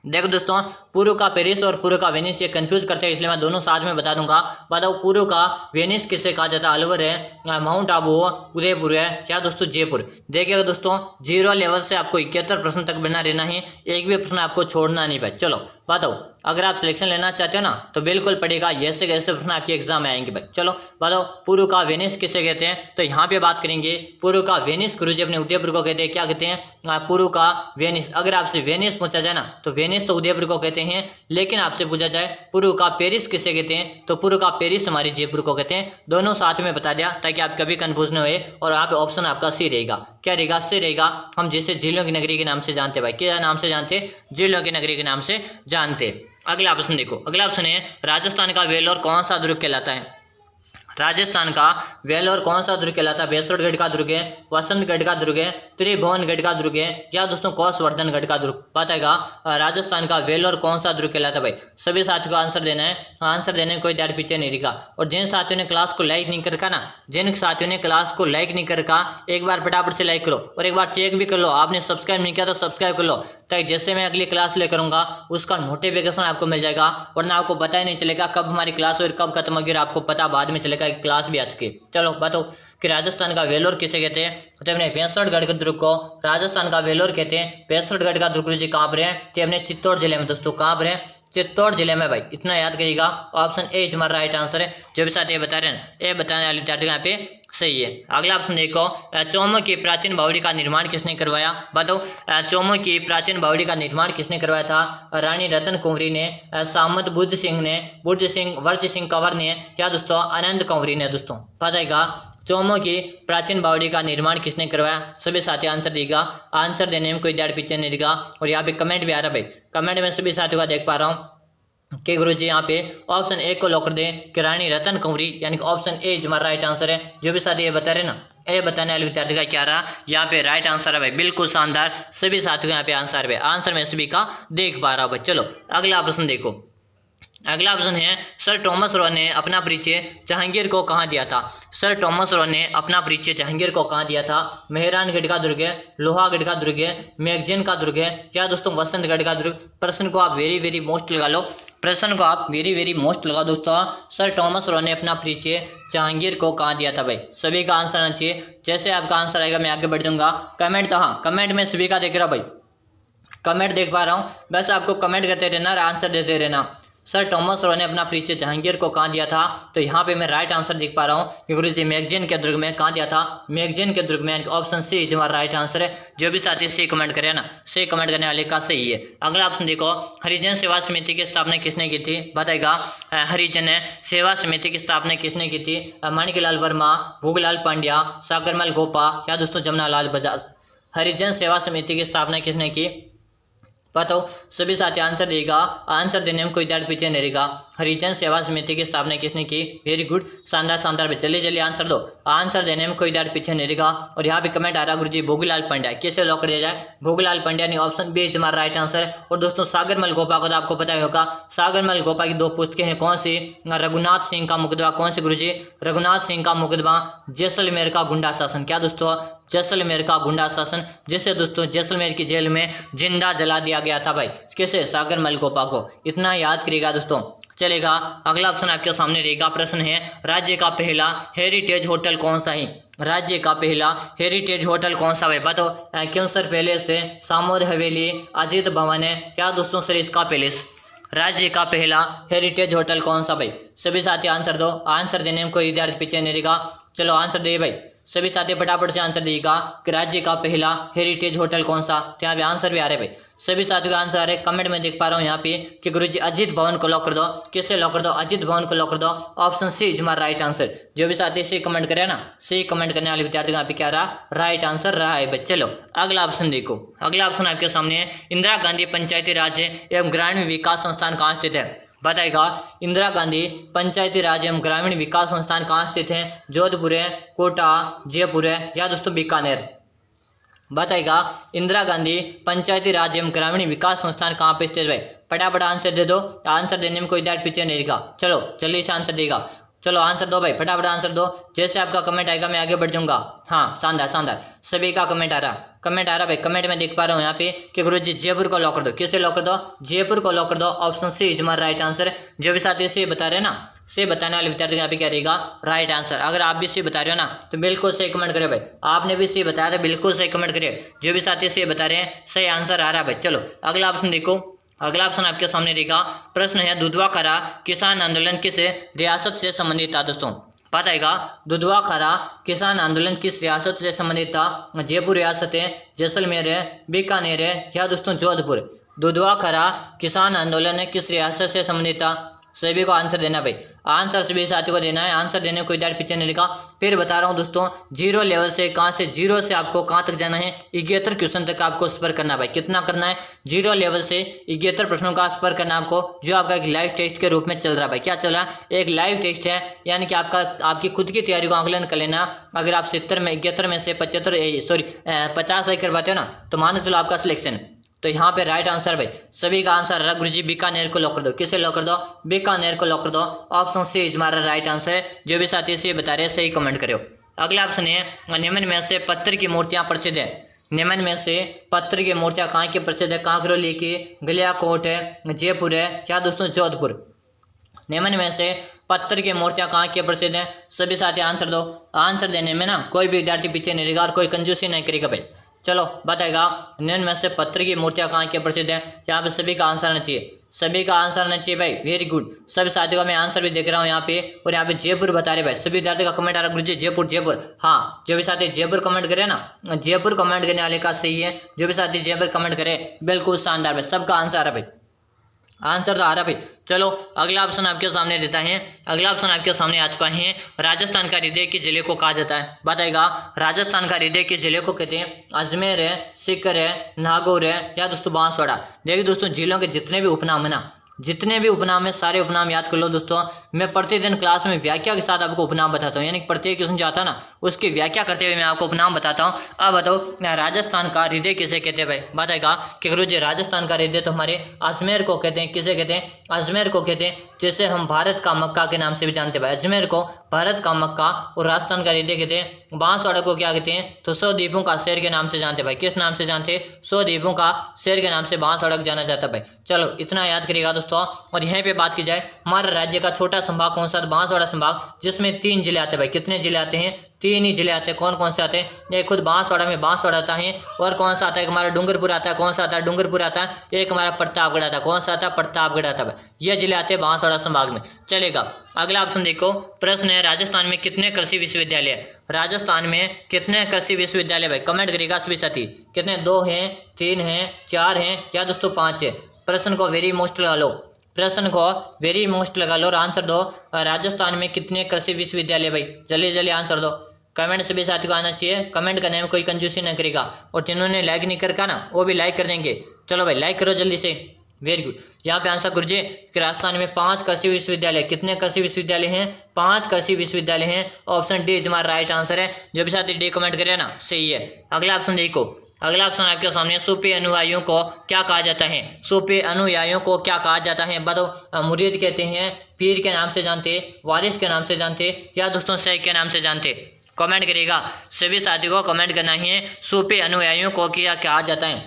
देखो दोस्तों, पूर्व का पेरिस और पूर्व का वेनिस ये कंफ्यूज करते हैं, इसलिए मैं दोनों साथ में बता दूंगा। बताओ पूर्व का वेनिस किसे कहा जाता है? अलवर है, माउंट आबू, उदयपुर है, क्या दोस्तों जयपुर? देखिएगा दोस्तों 0 लेवल से आपको 71 प्रश्न तक बना रहना है, एक भी प्रश्न आपको छोड़ना नहीं भाई। चलो बताओ, अगर आप सिलेक्शन लेना चाहते हो ना तो बिल्कुल पड़ेगा, ऐसे कैसे प्रश्न आपके एग्जाम में आएंगे भाई। चलो बताओ, पूर्व का वेनिस किसे कहते हैं? तो यहाँ पे बात करेंगे, पूर्व का वेनिस गुरुजी अपने उदयपुर को कहते हैं। क्या कहते हैं? पूर्व का वेनिस। अगर आपसे वेनिस पूछा जाए ना तो वेनिस तो उदयपुर को कहते हैं, लेकिन आपसे पूछा जाए पूर्व का पेरिस किसे कहते हैं, तो पूर्व का पेरिस हमारे जयपुर को कहते हैं। दोनों साथ में बता दिया ताकि आप कभी कंफ्यूज न हुए, और यहाँ पे ऑप्शन आपका सी रहेगा। क्या रहेगा? सी रहेगा। हम जिसे झीलों की नगरी के नाम से जानते भाई, क्या नाम से जानते? झीलों की नगरी के नाम से जानते। अगला ऑप्शन देखो, अगला ऑप्शन है, राजस्थान का वेलोर कौन सा दुर्ग कहलाता है? राजस्थान का वेलोर कौन सा दुर्ग कहलाता है? बेसरगढ़ का दुर्ग है, वसंतगढ़ का दुर्ग है, त्रिभुवनगढ़ का दुर्ग है, या दोस्तों कौशवर्धनगढ़ का दुर्ग? बताएगा राजस्थान का वेलोर कौन सा दुर्ग कहलाता है भाई। सभी साथियों को आंसर देना है, आंसर देने में कोई देर पीछे नहीं रहेगा। और जिन साथियों ने क्लास को लाइक नहीं कर रखा ना, जिन साथियों ने क्लास को लाइक नहीं कर रखा, एक बार फटाफट से लाइक करो, और एक बार चेक भी कर लो, आपने सब्सक्राइब नहीं किया तो सब्सक्राइब कर लो, ताकि जैसे मैं अगली क्लास ले करूँगा उसका नोटिफिकेशन आपको मिल जाएगा, वरना आपको पता ही नहीं चलेगा कब हमारी क्लास और कब खत्म होगी, और आपको पता बाद में चलेगा कि क्लास भी आ चुकी है। चलो बताओ कि राजस्थान का वेलोर किसे कहते हैं? तो अपने बेसरगढ़ के दुर्ग को राजस्थान का वेलोर कहते हैं। बेसरगढ़ का दुर्ग जी कहाँ पर है? तो अपने चित्तौड़ जिले में दोस्तों, कहाँ पर है? चित्तौड़ जिले में भाई, इतना याद करिएगा। ऑप्शन ए हमारा राइट आंसर है। जो भी साथ ये बता रहे हैं, ये बताने वाले विद्यार्थी यहाँ पे सही है। अगला ऑप्शन देखो, चौमो की प्राचीन बावड़ी का निर्माण किसने करवाया? बताओ, चौमो की प्राचीन बावड़ी का निर्माण किसने करवाया था? रानी रतन कुंवरी ने, सामंत बुद्ध सिंह ने, वर्ज सिंह कंवर ने, या दोस्तों आनंद कंवरी ने। दोस्तों बताएगा चौमो की प्राचीन बावड़ी का निर्माण किसने करवाया? सभी साथी आंसर देगा। आंसर देने में कोई विद्यार्थी पीछे नहीं रहेगा। और यहाँ पे कमेंट भी आ रहा है भाई, कमेंट में सभी साथियों का देख पा रहा हूँ कि गुरुजी यहाँ पे ऑप्शन ए को लॉक कर दें कि रानी रतन कुंवरी, यानी कि ऑप्शन ए हमारा राइट आंसर है। जो भी साथी ये बता रहे ना, ये बताने वाले विद्यार्थी का क्या रहा, यहाँ पे राइट आंसर है भाई, बिल्कुल शानदार। सभी साथियों का यहाँ पे आंसर है, आंसर में सभी का देख पा रहा हूँ भाई। चलो अगला प्रश्न देखो। अगला ऑप्शन है, सर थॉमस रॉ ने अपना परिचय जहांगीर को कहाँ दिया था? सर थॉमस रॉ ने अपना परिचय जहांगीर को कहाँ दिया था? मेहरानगढ़ का दुर्ग, लोहागढ़ का दुर्ग, मैगजीन का दुर्ग, या दोस्तों वसंतगढ़ का दुर्ग? प्रश्न को आप वेरी वेरी मोस्ट लगा लो, प्रश्न को आप वेरी वेरी मोस्ट लगा दोस्तों। सर थॉमस रॉ ने अपना परिचय जहांगीर को कहाँ दिया था भाई? सभी का आंसर आना चाहिए। जैसे आपका आंसर आएगा मैं आगे बढ़ दूंगा। कमेंट तो हाँ, कमेंट में सभी का देख रहा भाई, कमेंट देख पा रहा हूँ। बस आपको कमेंट करते रहना और आंसर देते रहना। सर थॉमस रॉ ने अपना परिचय जहांगीर को कहाँ दिया था? तो यहाँ पे मैं राइट आंसर देख पा रहा हूँ कि गुरुजी मैगजीन के दुर्ग में। कहाँ दिया था? मैगजीन के दुर्ग में। ऑप्शन सी हमारा राइट आंसर है। जो भी साथी सी कमेंट करे ना, सी कमेंट करने वाले का सही है। अगला ऑप्शन देखो, हरिजन सेवा समिति की स्थापना किसने की थी? बताएगा हरिजन सेवा समिति की स्थापना किसने की थी? माणिकलाल वर्मा, भूगलाल पांड्या, सागरमल गोपा, या दोस्तों जमुनालाल बजाज? हरिजन सेवा समिति की स्थापना किसने की? बताओ, सभी साथी आंसर देगा। आंसर देने में कोई विद्यार्थी पीछे नहीं रहेगा। हरिजन सेवा समिति की स्थापना किसने की? वेरी गुड, शानदार शानदार। जल्दी जल्दी आंसर दो, आंसर देने में कोई विद्यार्थी पीछे नहीं रहेगा। और यहाँ पे कमेंट आ रहा गुरुजी भूगलाल पांड्या, कैसे लॉक कर दिया जाए? भूगलाल पांड्या ने, ऑप्शन बी हमारा राइट आंसर है। और दोस्तों सागरमल गोपा को तो आपको पता ही होगा। सागरमल गोपा की दो पुस्तकें हैं, कौन सी? रघुनाथ सिंह का मुकदमा। कौन सी गुरुजी? रघुनाथ सिंह का मुकदमा, जैसलमेर का गुंडा शासन। क्या दोस्तों? जैसलमेर का गुंडा शासन, जिसे दोस्तों जैसलमेर की जेल में जिंदा जला दिया गया था भाई। कैसे? सागरमल गोपा को। इतना याद करिएगा दोस्तों, चलेगा। अगला ऑप्शन आपके सामने रहेगा। प्रश्न है, राज्य का पहला हेरिटेज होटल कौन सा है? राज्य का पहला हेरिटेज होटल कौन सा है? बताओ, क्योंसर पैलेस है, सामोद हवेली, अजीत भवन है, क्या दोस्तों सरिस्का पैलेस? राज्य का पहला हेरिटेज होटल कौन सा भाई? सभी साथी आंसर दो। आंसर देने में कोई विद्यार्थी पीछे नहीं रहेगा। चलो आंसर दे भाई, सभी साथी फटाफट से आंसर देगा कि राज्य का पहला हेरिटेज होटल कौन सा? तो यहाँ पे आंसर भी आ रहे भाई, सभी साथियों का आंसर आ रहे। कमेंट में देख पा रहा हूँ यहाँ पे कि गुरुजी अजीत भवन को लॉक कर दो। किसे लॉक कर दो? अजीत भवन को लॉक कर दो। ऑप्शन सी हमारा राइट आंसर। जो भी साथी सी कमेंट करे ना, सी कमेंट करने वाले विद्यार्थी यहाँ पे क्या रहा? राइट आंसर रहा है बच्चे। लो अगला ऑप्शन देखो। अगला ऑप्शन आपके सामने है, इंदिरा गांधी पंचायती राज एवं ग्रामीण विकास संस्थान कहाँ स्थित है? बताएगा, इंदिरा गांधी पंचायती राज एवं ग्रामीण विकास संस्थान कहाँ स्थित है? जोधपुर है, कोटा, जयपुर है, या दोस्तों बीकानेर? बताएगा, इंदिरा गांधी पंचायती राज एवं ग्रामीण विकास संस्थान कहाँ पे स्थित है? फटाफट आंसर दे दो। आंसर देने में कोई विद्यार्थी पीछे नहीं रहेगा। चलो जल्दी से आंसर देगा। चलो आंसर दो भाई, फटाफट आंसर दो। जैसे आपका कमेंट आएगा मैं आगे बढ़ जाऊंगा। हाँ शानदार शानदार, सभी का कमेंट आ रहा भाई। कमेंट में देख पा रहा हूँ यहाँ पे कि गुरुजी जयपुर को लॉक कर दो। किसे लॉक कर दो? जयपुर को लॉक कर दो। ऑप्शन सी हमारा राइट आंसर। जो भी साथी से बता रहे हैं ना, से बताने वाले विद्यार्थी यहाँ पे क्या रहेगा? Right answer. अगर आप भी सी बता रहे हो ना तो बिल्कुल सही कमेंट करें भाई। आपने भी सी बताया था, बिल्कुल सही कमेंट करिए। जो भी साथी से बता रहे हैं सही आंसर आ रहा है भाई। चलो अगला ऑप्शन देखो। अगला ऑप्शन आपके सामने रहेगा। प्रश्न है, दुधवा खरा किसान आंदोलन किस रियासत से संबंधित था? दोस्तों बताएगा, दुधवा खरा किसान आंदोलन किस रियासत से संबंधित था? जयपुर रियासत है, जैसलमेर है, बीकानेर है, या दोस्तों जोधपुर? दुधवा खरा किसान आंदोलन किस रियासत से संबंधित था? सभी को आंसर देना भाई। आंसर सभी साथियों को देना है। आंसर देने को कोई विद्यार्थी पीछे नहीं लिखा। फिर बता रहा हूँ दोस्तों, जीरो लेवल से कहाँ से जीरो से आपको कहाँ तक जाना है? 71 क्वेश्चन तक आपको सफर करना है भाई। कितना करना है? जीरो लेवल से 71 प्रश्नों का सफर करना है आपको, जो आपका एक लाइव टेस्ट के रूप में चल रहा है भाई। क्या चल रहा है? एक लाइव टेस्ट है, यानी कि आपकी खुद की तैयारी को आंकलन कर लेना। अगर आप 70 में 71 में से 50 सही करवाते हो ना तो मान चलो आपका सिलेक्शन। तो यहाँ पे राइट आंसर भाई, सभी का आंसर रहा गुरुजी बीकानेर को लॉक कर दो। किसे लॉक कर दो? बीकानेर को लॉक कर दो। ऑप्शन सी हमारा राइट आंसर है। जो भी साथी से बता रहे हैं सही कमेंट करो। अगला ऑप्शन है, निम्न में से पत्थर की मूर्तियां प्रसिद्ध है। निम्न में से पत्थर की मूर्तियां कहाँ की प्रसिद्ध है? कांकरोली की, गलियाकोट है, जयपुर है, क्या दोस्तों जोधपुर? निम्न में से पत्थर की मूर्तियां कहाँ की प्रसिद्ध है? सभी साथी आंसर दो। आंसर देने में ना कोई भी विद्यार्थी पीछे नहीं रहेगा और कोई कंजूसी नहीं करेगा भाई। चलो बताएगा, निम्न में से पत्थर की मूर्तियां कहाँ की प्रसिद्ध है? यहाँ पे सभी का आंसर आना चाहिए। सभी का आंसर आना चाहिए भाई। वेरी गुड, सभी साथियों का मैं आंसर भी देख रहा हूँ यहाँ पे। और यहाँ पे जयपुर बता रहे भाई, सभी विद्यार्थियों का कमेंट आ रहा है गुरुजी जयपुर जयपुर। हाँ, जो भी साथी जयपुर कमेंट करे ना, जयपुर कमेंट करने वाले का सही है। जो भी साथी जयपुर कमेंट करे बिल्कुल शानदार भाई, सबका आंसर आ रहा भाई, आंसर तो आ रहा भाई। चलो अगला ऑप्शन आपके सामने देता है। अगला ऑप्शन आपके सामने आ चुका है। राजस्थान का हृदय के जिले को कहा जाता है, बताएगा। राजस्थान का हृदय के जिले को कहते हैं अजमेर है, सीकर है, नागौर है या दोस्तों बांसवाड़ा। देखिए दोस्तों, जिलों के जितने भी उपनाम है ना, जितने भी उपनाम है सारे उपनाम याद कर लो दोस्तों। मैं प्रतिदिन क्लास में व्याख्या के साथ आपको उपनाम बताता हूँ, यानी प्रत्येक क्वेश्चन जो आता है ना उसकी व्याख्या करते हुए मैं आपको उपनाम बताता हूँ। अब बताओ राजस्थान का हृदय किसे कहते हैं भाई, बताएगा कि गुरुजी राजस्थान का हृदय तो हमारे अजमेर को कहते हैं। किसे कहते हैं? अजमेर को कहते हैं, जिसे हम भारत का मक्का के नाम से भी जानते हैं भाई। अजमेर को भारत का मक्का और राजस्थान का हृदय कहते हैं। बांसवाड़ा को क्या कहते हैं? तो 100 द्वीपों का शहर के नाम से जानते हैं भाई। किस नाम से जानते हैं? 100 द्वीपों का शहर के नाम से बांसवाड़ा को जाना जाता है भाई। चलो इतना याद करिएगा दोस्तों। और यहाँ पे बात की जाए, हमारा राज्य का छोटा संभाग कौन सा? बांसवाड़ा संभाग, जिसमें 3 जिले आते हैं भाई। कितने जिले आते हैं? 3 ही जिले आते हैं। कौन कौन से आते हैं? ये खुद बांसवाड़ा में बांसवाड़ा आता है। और कौन सा आता है? हमारा डूंगरपुर आता है। कौन सा आता है? डूंगरपुर आता है। एक हमारा प्रतापगढ़ आता है। कौन सा आता है? प्रतापगढ़ आता है। ये जिले आते हैं बांसवाड़ा संभाग में। चलेगा, अगला ऑप्शन देखो। प्रश्न है राजस्थान में कितने कृषि विश्वविद्यालय है? राजस्थान में कितने कृषि विश्वविद्यालय भाई? कमेंट करेगा सभी साथी। कितने? 2 हैं, 3 हैं, 4 हैं या दोस्तों 5 है? प्रश्न को वेरी मोस्ट लगा लो, प्रश्न को वेरी मोस्ट लगा लो और आंसर दो। राजस्थान में कितने कृषि विश्वविद्यालय भाई? जल्दी जल्दी आंसर दो। कमेंट सभी साथियों को आना चाहिए। कमेंट करने में कोई कंजूसी नहीं करेगा। और जिन्होंने लाइक नहीं करका ना वो भी लाइक कर देंगे। चलो भाई लाइक करो जल्दी से। Very good. यहाँ पे आंसर गुरुजी कि राजस्थान में 5 कृषि विश्वविद्यालय। कितने कृषि विश्वविद्यालय हैं? 5 कृषि विश्वविद्यालय हैं। ऑप्शन डी तुम्हारा राइट आंसर है। जो भी साथी डी कमेंट करे ना सही है। अगला ऑप्शन देखो, अगला ऑप्शन आपके सामने, सूफी अनुयायियों को क्या कहा जाता है? सूफी अनुयायियों को क्या कहा जाता है? बताओ। मुरीद कहते हैं, पीर के नाम से जानते, वारिस के नाम से जानते या दोस्तों शेख के नाम से जानते? कमेंट करेगा सभी साथी को कमेंट करना है। सूफी अनुयायियों को क्या कहा जाता है?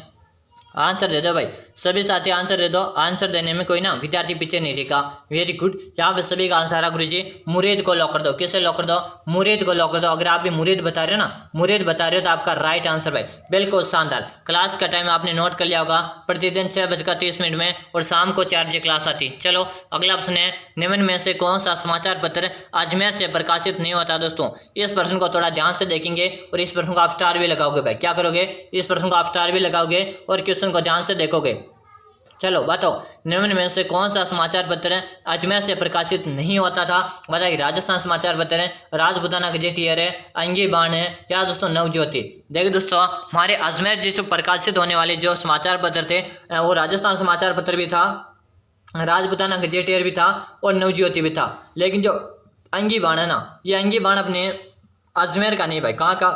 आंसर दे दो भाई, सभी साथी आंसर दे दो। आंसर देने में कोई ना विद्यार्थी पीछे नहीं रहेगा। Very good. यहाँ पे सभी का आंसर आ गुरुजी मुरीद को लॉक कर दो। किसे लॉक कर दो? मुरीद को लॉक कर दो। अगर आप भी मुरीद बता रहे हो ना, मुरीद बता रहे हो तो आपका राइट आंसर भाई। बिल्कुल शानदार। क्लास का टाइम आपने नोट कर लिया होगा, प्रतिदिन 6:30 में और शाम को 4 बजे क्लास आती। चलो अगला ऑप्शन है, निम्न में से कौन सा समाचार पत्र अजमेर से प्रकाशित नहीं होता? दोस्तों इस प्रश्न को थोड़ा ध्यान से देखेंगे और इस प्रश्न को आप स्टार भी लगाओगे भाई। क्या करोगे? इस प्रश्न को आप स्टार भी लगाओगे और क्वेश्चन को ध्यान से देखोगे। चलो बताओ, निम्न में से कौन सा समाचार पत्र अजमेर से प्रकाशित नहीं होता था? बताइए। राजस्थान समाचार पत्र है, राजपूताना गजेटियर है, अंगी बाण है या दोस्तों नवज्योति? देखिए दोस्तों, हमारे अजमेर जी से प्रकाशित होने वाले जो समाचार पत्र थे वो राजस्थान समाचार पत्र भी था, राजपूताना गजेटियर भी था और नवज्योति भी था। लेकिन जो अंगी बाण है ना, ये अंगी बाण अपने अजमेर का नहीं भाई। कहाँ का?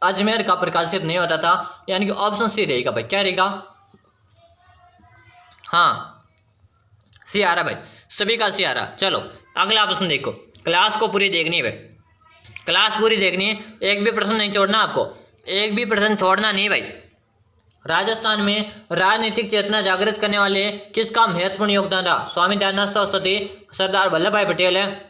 अजमेर का प्रकाशित नहीं होता था। यानी कि ऑप्शन सी रहेगा भाई। क्या रहेगा? हाँ सी आ रहा भाई, सभी का सी आ रहा। चलो अगला ऑप्शन देखो। क्लास को पूरी देखनी है भाई, क्लास पूरी देखनी है। एक भी प्रश्न नहीं छोड़ना आपको, एक भी प्रश्न छोड़ना नहीं भाई। राजस्थान में राजनीतिक चेतना जागृत करने वाले किसका महत्वपूर्ण योगदान रहा? स्वामी दयानंद सरस्वती, सरदार वल्लभ भाई पटेल है,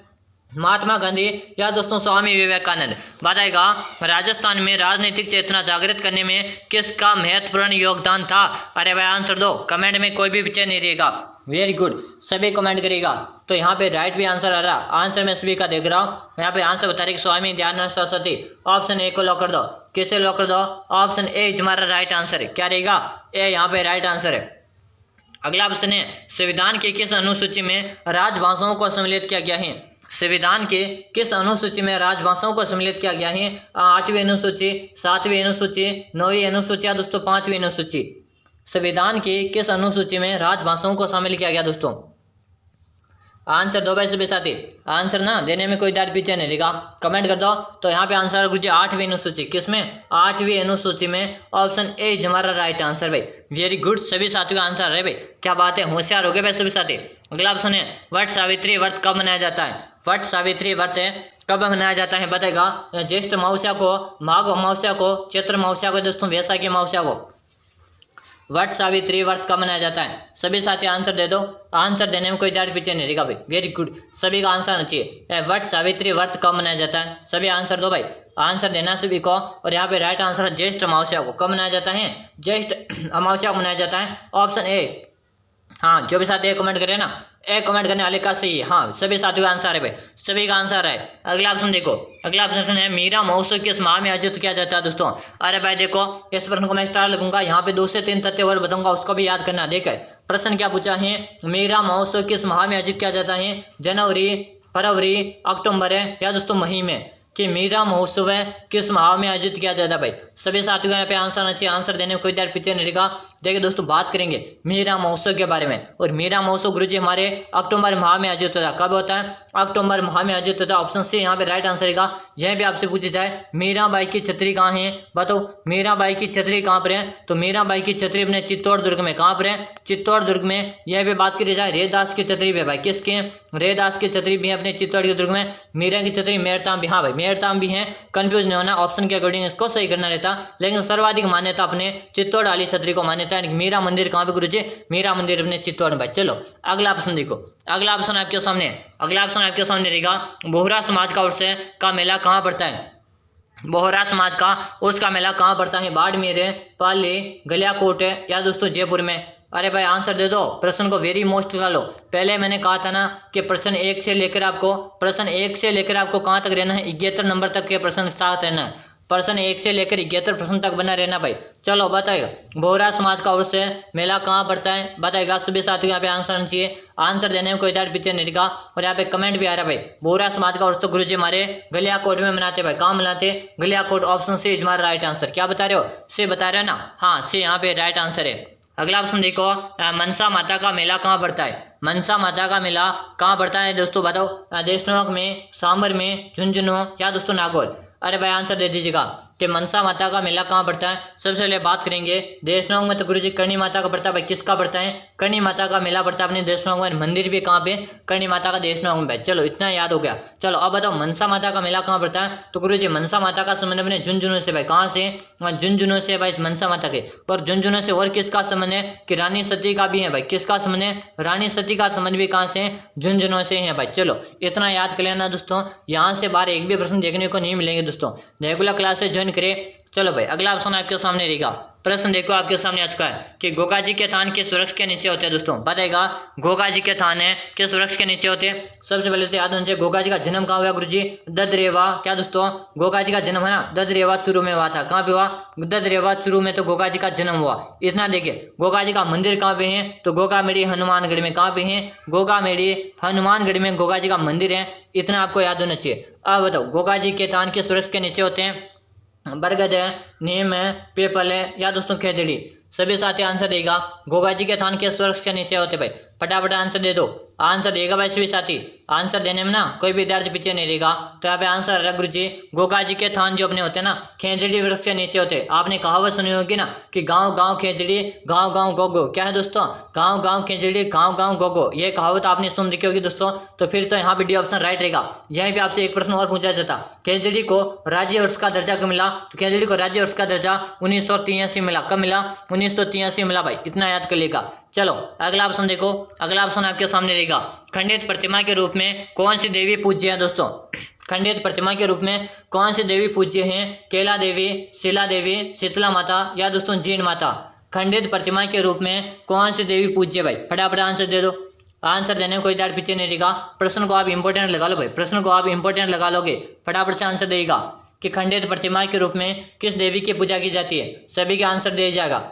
महात्मा गांधी या दोस्तों स्वामी विवेकानंद? बताएगा। राजस्थान में राजनीतिक चेतना जागृत करने में किसका महत्वपूर्ण योगदान था? अरे भाई आंसर दो। कमेंट में कोई भी पीछे नहीं रहेगा। वेरी गुड, सभी कमेंट करेगा। तो यहाँ पे राइट भी आंसर आ रहा। आंसर मैं सभी का देख रहा हूँ। यहाँ पे आंसर बता रहे कि स्वामी दयानंद सरस्वती। ऑप्शन ए को लॉक कर दो। किसे लॉक कर दो? ऑप्शन ए तुम्हारा राइट आंसर है। क्या रहेगा? ए यहाँ पे राइट आंसर है। अगला ऑप्शन है, संविधान की किस अनुसूची में राजभाषाओं को सम्मिलित किया गया है? संविधान के किस अनुसूची में राजभाषाओं को सम्मिलित किया गया है? 8वीं अनुसूची, 7वीं अनुसूची, 9वीं अनुसूची या दोस्तों 5वीं अनुसूची? संविधान की किस अनुसूची में राजभाषाओं को शामिल किया गया दोस्तों? आंसर दो भाई सभी साथी। आंसर ना देने में कोई डर पीछे नहीं रहेगा। कमेंट कर दो। तो यहाँ पे आंसर गुरुजी 8वीं अनुसूची। किसमें? 8वीं अनुसूची में। ऑप्शन ए हमारा राइट आंसर भाई। वेरी गुड, सभी साथियों का आंसर है भाई। क्या बात है, होशियार हो गए भाई सभी साथी। अगला ऑप्शन है, वट सावित्री व्रत कब मनाया जाता है? वट सावित्री व्रत है कब मनाया जाता है? बताएगा। ज्येष्ठ अमावस्या को, माघ अमावस्या को, चैत्र अमावस्या को, दोस्तों वैशाखी अमावस्या को वट सावित्री व्रत कब मनाया जाता है? सभी साथी आंसर दे दो। आंसर देने में कोई डर पीछे नहीं रहेगा भाई। वेरी गुड, सभी का आंसर आना चाहिए। वट सावित्री व्रत कब मनाया जाता है? सभी आंसर दो भाई। आंसर देना सभी को। और यहाँ पे राइट आंसर है ज्येष्ठ अमावस्या को। कब मनाया जाता है? ज्येष्ठ अमावस्या को मनाया जाता है। ऑप्शन ए हाँ, जो भी साथी एक कमेंट करे ना, एक कमेंट करने वाले का सही है। हाँ, सभी साथियों का आंसर है भाई, सभी का आंसर है। अगला ऑप्शन देखो, अगला ऑप्शन है मीरा महोत्सव किस माह में आयोजित किया जाता है दोस्तों। अरे भाई देखो, इस प्रश्न को मैं स्टार लगूंगा, यहाँ पे 2 से 3 तथ्य और बताऊंगा, उसको भी याद करना। देख प्रश्न क्या पूछा है, मीरा महोत्सव किस माह में आयोजित किया जाता है, जनवरी, फरवरी, अक्टूबर है या दोस्तों मई में, कि मीरा महोत्सव है किस माह में आयोजित किया जाता है भाई। सभी साथियों को यहाँ पे आंसर आना चाहिए, आंसर देने में कोई देर पीछे नहीं रहेगा। देखिए दोस्तों, बात करेंगे मीरा महोत्सव के बारे में, और मीरा महोत्सव गुरुजी हमारे अक्टूबर माह में आयोजित होता है। कब होता है? अक्टूबर माह में आयोजित होता है। ऑप्शन सी यहाँ पे राइट आंसर रहेगा। यह भी आपसे पूछा जाए मीराबाई की छतरी कहाँ है, बताओ मीराबाई की छतरी कहाँ पर है, तो मीराबाई की छतरी अपने चित्तौड़ दुर्ग में, कहाँ पर है, चित्तौड़ दुर्ग में। यह भी बात करी जाए रेदास की छतरी भी है भाई, किसके, रेदास की छतरी भी है अपने चित्तौड़ के दुर्ग में। मीरा की छतरी मेरताम भी, हाँ भाई मेरताम भी है, कंफ्यूज नहीं होना, ऑप्शन के अकॉर्डिंग इसको सही करना रहता। लेकिन सर्वाधिक मान्यता अपने चित्तौड़ वाली छतरी को मान्यता है। मीरा मंदिर कहाँ पे गुरुजी, मीरा मंदिर अपने चित्तौड़ में भाई। चलो अगला ऑप्शन देखो, अगला ऑप्शन आपके सामने, अगला ऑप्शन आपके सामने रहेगा, बोहरा समाज का उर्स का मेला कहाँ पड़ता है। बोहरा समाज का उर्स का मेला कहाँ पड़ता है, बाड़मेर है, पाली, गलियाकोट है या दोस्तों जयपुर में। अरे भाई आंसर दे दो, प्रश्न को वेरी मोस्ट लगा लो। पहले मैंने कहा था ना कि प्रश्न 1 से लेकर आपको कहाँ तक रहना है, 71 नंबर तक के प्रश्न साथ रहना है। प्रश्न 1 से लेकर 71 प्रश्न तक बना रहना भाई। चलो बताइएगा, बोहरा समाज का उर्स मेला कहाँ पड़ता है, बताएगा। सभी साथियों यहाँ पे आंसर आना चाहिए, आंसर देने में कोई दाड़ पीछे नहीं रहेगा। और यहाँ पे कमेंट भी आ रहा है भाई, बोहरा समाज का उर्स तो गुरुजी हमारे गलियाकोट में मनाते भाई। कहाँ मनाते, गलियाकोट। ऑप्शन सी हमारा राइट आंसर। क्या बता रहे हो, सी बता रहे हो ना, हाँ सी यहाँ पे राइट आंसर है। अगला ऑप्शन देखो, मनसा माता का मेला कहाँ पड़ता है, मनसा माता का मेला कहाँ पड़ता है दोस्तों, बताओ। देशनोक में, सांबर में, झुंझुनू या दोस्तों नागौर। अरे भाई आंसर दे दीजिएगा कि मनसा माता का मेला कहाँ पड़ता है। सबसे पहले बात करेंगे देशनोक में, तो गुरुजी करणी माता का पड़ता है भाई। किसका पड़ता है, करणी माता का मेला पड़ता है अपने देशनोक में। मंदिर भी कहाँ पे, करणी माता का देशनोक में भाई। चलो इतना याद हो गया। चलो अब बताओ मनसा माता का मेला कहाँ पड़ता है, तो गुरुजी मनसा माता का संबंध अपने झुंझुनू से भाई। कहाँ से, झुंझुनू से भाई मनसा माता के। पर झुंझुनू से और किसका संबंध है, कि रानी सती का भी है भाई। किसका संबंध है, रानी सती का संबंध भी कहाँ से, झुंझुनू से है भाई। चलो इतना याद कर लेना दोस्तों, यहाँ से बाहर एक भी प्रश्न देखने को नहीं मिलेंगे दोस्तों। रेगुलर क्लासेस ज्वाइन करें। चलो भाई अगला ऑप्शन आपके सामने रहेगा, प्रश्न देखो आपके सामने आ चुका है कि गोगा जी के थान किस वृक्ष के नीचे होते हैं दोस्तों। बताएगा गोगा जी के थान है किस वृक्ष के नीचे होते हैं। सबसे पहले तो याद होना चाहिए गोगा जी का जन्म कहाँ हुआ गुरुजी, ददरेवा। क्या दोस्तों, गोगा जी का जन्म है ना ददरेवा चूरू में हुआ था। कहाँ पे हुआ, ददरेवा चूरू में तो गोगा जी का जन्म हुआ। इतना देखिए, गोगा जी का मंदिर कहाँ पे है, तो गोगामेड़ी हनुमानगढ़ में। कहाँ पे है, गोगामेड़ी हनुमानगढ़ में गोगा जी का मंदिर है। इतना आपको याद होना चाहिए। अब बताओ गोगा जी के थान किस वृक्ष के नीचे होते हैं, बरगद है, नीम है, पीपल है या दोस्तों खेजड़ी। सभी साथी आंसर देगा गोगा जी के थान किस वृक्ष के नीचे होते भाई। फटाफट आंसर दे दो, आंसर देगा भाई सभी साथी। आंसर देने में ना कोई भी विद्यार्थी पीछे नहीं रहेगा। तो यहाँ पे आंसर है गुरु जी, गोगा जी के थान जो अपने होते हैं ना खेजड़ी वृक्ष के नीचे होते हैं। आपने कहावत सुनी होगी ना कि गांव गांव खेजड़ी, गांव गांव गोगो। क्या है दोस्तों, गांव गांव खेजड़ी, गांव गांव गोगो। ये कहावत आपने सुन रखी होगी दोस्तों। तो फिर तो यहाँ पे डी ऑप्शन राइट रहेगा। यहीं पे आपसे एक प्रश्न और पूछा जाता, खेजड़ी को राज्य वृक्ष का दर्जा कब मिला, तो खेजड़ी को राज्य वृक्ष का दर्जा 1983 मिला। कब मिला, 1983 मिला भाई। इतना याद कर लेगा। चलो अगला ऑप्शन देखो, अगला ऑप्शन आपके सामने रहेगा, खंडित प्रतिमा के रूप में कौन सी देवी पूज्य है दोस्तों। खंडित प्रतिमा के रूप में कौन सी देवी पूज्य हैं, केला देवी, शिला देवी, शीतला माता या दोस्तों जीण माता। खंडित प्रतिमा के रूप में कौन सी देवी पूज्य भाई। फटाफट आंसर दे दो, आंसर देने में कोई दाड़ पीछे नहीं रहेगा। प्रश्न को आप इंपॉर्टेंट लगा लो भाई, प्रश्न को आप इंपॉर्टेंट लगा लोगे फटाफट से आंसर देगा कि खंडित प्रतिमा के रूप में किस देवी की पूजा की जाती है। सभी का आंसर दिया जाएगा।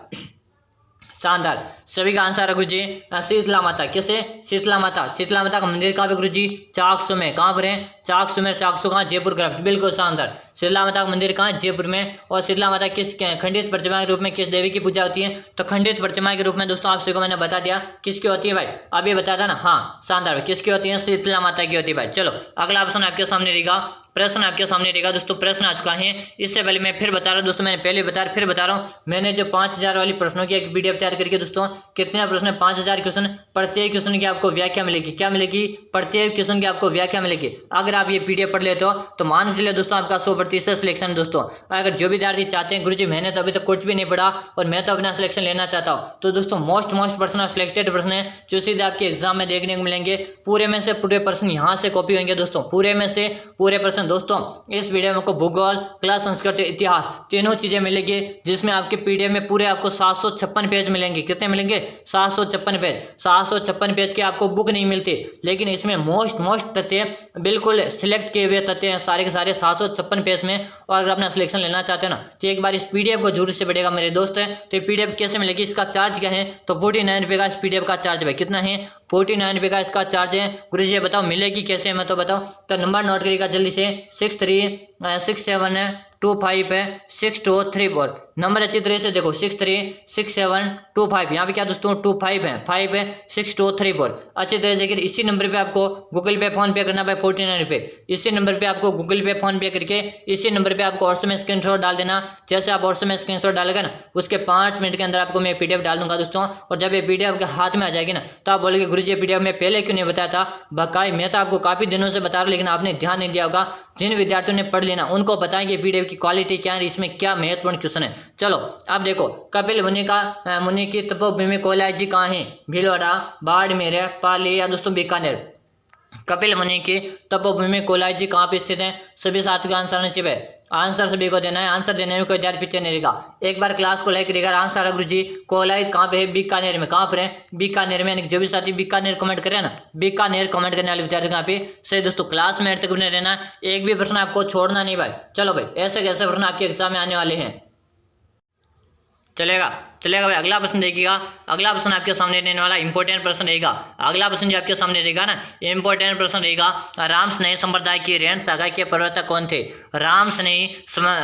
शानदार, सभी का आंसर है गुरु जी शीतला माता। किसे, शीतला माता। शीतला माता का मंदिर कहाँ पे गुरु जी, चाकसू में। कहाँ पर है, चाकसू में। चाकसू कहाँ, जयपुर ग्राम। बिल्कुल शानदार। शीतला माता का मंदिर कहाँ, जयपुर में। और शीतला माता किस खंडित प्रतिमा के रूप में किस देवी की पूजा होती है, तो खंडित प्रतिमा के रूप में दोस्तों आप सबको मैंने बता दिया किसकी होती है भाई। अभी बताया था ना, हाँ शानदार, किसकी होती है, शीतला माता की होती है भाई। चलो अगला ऑप्शन आपके सामने रहेगा, प्रश्न आपके सामने रहेगा दोस्तों। प्रश्न आ चुका है, इससे पहले मैं फिर बता रहा हूँ दोस्तों, मैंने पहले बताया फिर बता रहा हूँ। मैंने जो 5000 वाली प्रश्नों की एक पीडीएफ तैयार करके दोस्तों, कितने प्रश्न, 5000 क्वेश्चन, प्रत्येक क्वेश्चन की आपको व्याख्या मिलेगी। क्या मिलेगी, प्रत्येक क्वेश्चन की आपको व्याख्या मिलेगी। अगर आप ये पीडीएफ पढ़ लेते हो तो मान के चलिए दोस्तों आपका 100% सिलेक्शन दोस्तों। अगर जो विद्यार्थी चाहते हैं गुरुजी मैंने तो अभी तक कुछ भी नहीं पढ़ा और मैं तो अपना सिलेक्शन लेना चाहता हूँ, तो दोस्तों मोस्ट प्रश्न सिलेक्टेड प्रश्न है जो सीधे आपके एग्जाम में देखने को मिलेंगे। पूरे में से पूरे प्रश्न यहाँ से कॉपी होंगे दोस्तों, पूरे में से पूरे प्रश्न दोस्तों इस वीडियो में आपको भूगोल, क्लास संस्कृत, इतिहास तीनों चीजें मिलेगी, जिसमें आपके पीडीएफ में पूरे आपको 756 पेज मिलेंगे। कितने मिलेंगे? 756 पेज। 756 पेज की आपको बुक नहीं मिलती, लेकिन इसमें मोस्ट तथ्य बिल्कुल सिलेक्ट किए हुए तथ्य हैं सारे के सारे 756 पेज में। और अगर अपना सिलेक्शन लेना चाहते हो ना तो एक बार इस पीडीएफ को जरूर से पढ़ेगा मेरे दोस्त। तो ये पीडीएफ कैसे मिलेगी, इसका चार्ज क्या है? तो 49 रुपये का इस पीडीएफ का चार्ज है। कितना है? 49 रुपये का इसका चार्ज है। गुरुजी ये बताओ मिलेगी कैसे, मैं तो बताओ। तो नंबर नोट करिएगा जल्दी से, 63676254 नंबर अच्छी तरह से देखो, 636725। यहाँ पे क्या दोस्तों 25 है, 5 है, 6234 अच्छी तरह से देखिए। इसी नंबर पे आपको गूगल पे फोन पे करना भाई 49 रुपये। इसी नंबर पे आपको गूगल पे फोन पे करके इसी नंबर पे आपको व्हाट्सएप में स्क्रीनशॉट डाल देना। जैसे आप व्हाट्सएप में स्क्रीनशॉट डालेगा ना उसके 5 मिनट के अंदर आपको मैं पीडीएफ डाल दूंगा दोस्तों। और जब ये पीडीएफ के हाथ में आ जाएगी ना तो आप बोलेंगे गुरुजी ये पीडीएफ में पहले क्यों नहीं बताया था? बकाई मैं तो आपको काफी दिनों से बता रहा हूँ, लेकिन आपने ध्यान नहीं दिया होगा। जिन विद्यार्थियों ने पढ़ लेना उनको बताएंगे पीडीएफ की क्वालिटी क्या है, इसमें क्या महत्वपूर्ण क्वेश्चन है। चलो अब देखो, कपिल मुनि की तपोभूमि कोलाई जी कहाँ है? भीलवाड़ा, बाड़मेर, पाली या दोस्तों बीकानेर। कपिल मुनि की तपोभूमि कोलाई जी कहाँ पे स्थित है? सभी साथियों का आंसर नीचे है। आंसर सभी को देना है, आंसर देने में कोई विद्यार्थी पीछे नहीं रहेगा। एक बार क्लास को लाइक करेगा। आंसर गुरु जी कोलाई कहाँ पे है? बीकानेर में। कहाँ पर है? बीकानेर में। जो भी साथी बीकानेर कमेंट करे ना, बीकानेर कमेंट करने वाले विद्यार्थी कहाँ पे सही दोस्तों। क्लास में तक बने रहना, एक भी प्रश्न आपको छोड़ना नहीं भाई। चलो भाई ऐसे कैसे प्रश्न आपके एग्जाम में आने वाले हैं, चलेगा भाई। अगला प्रश्न देखिएगा। अगला प्रश्न आपके सामने रहने वाला इंपॉर्टेंट प्रश्न रहेगा। अगला प्रश्न जो आपके सामने रहेगा ना इंपॉर्टेंट प्रश्न रहेगा। राम स्नेही संप्रदाय की रेण शाखा के प्रवर्तक कौन थे? राम स्नेही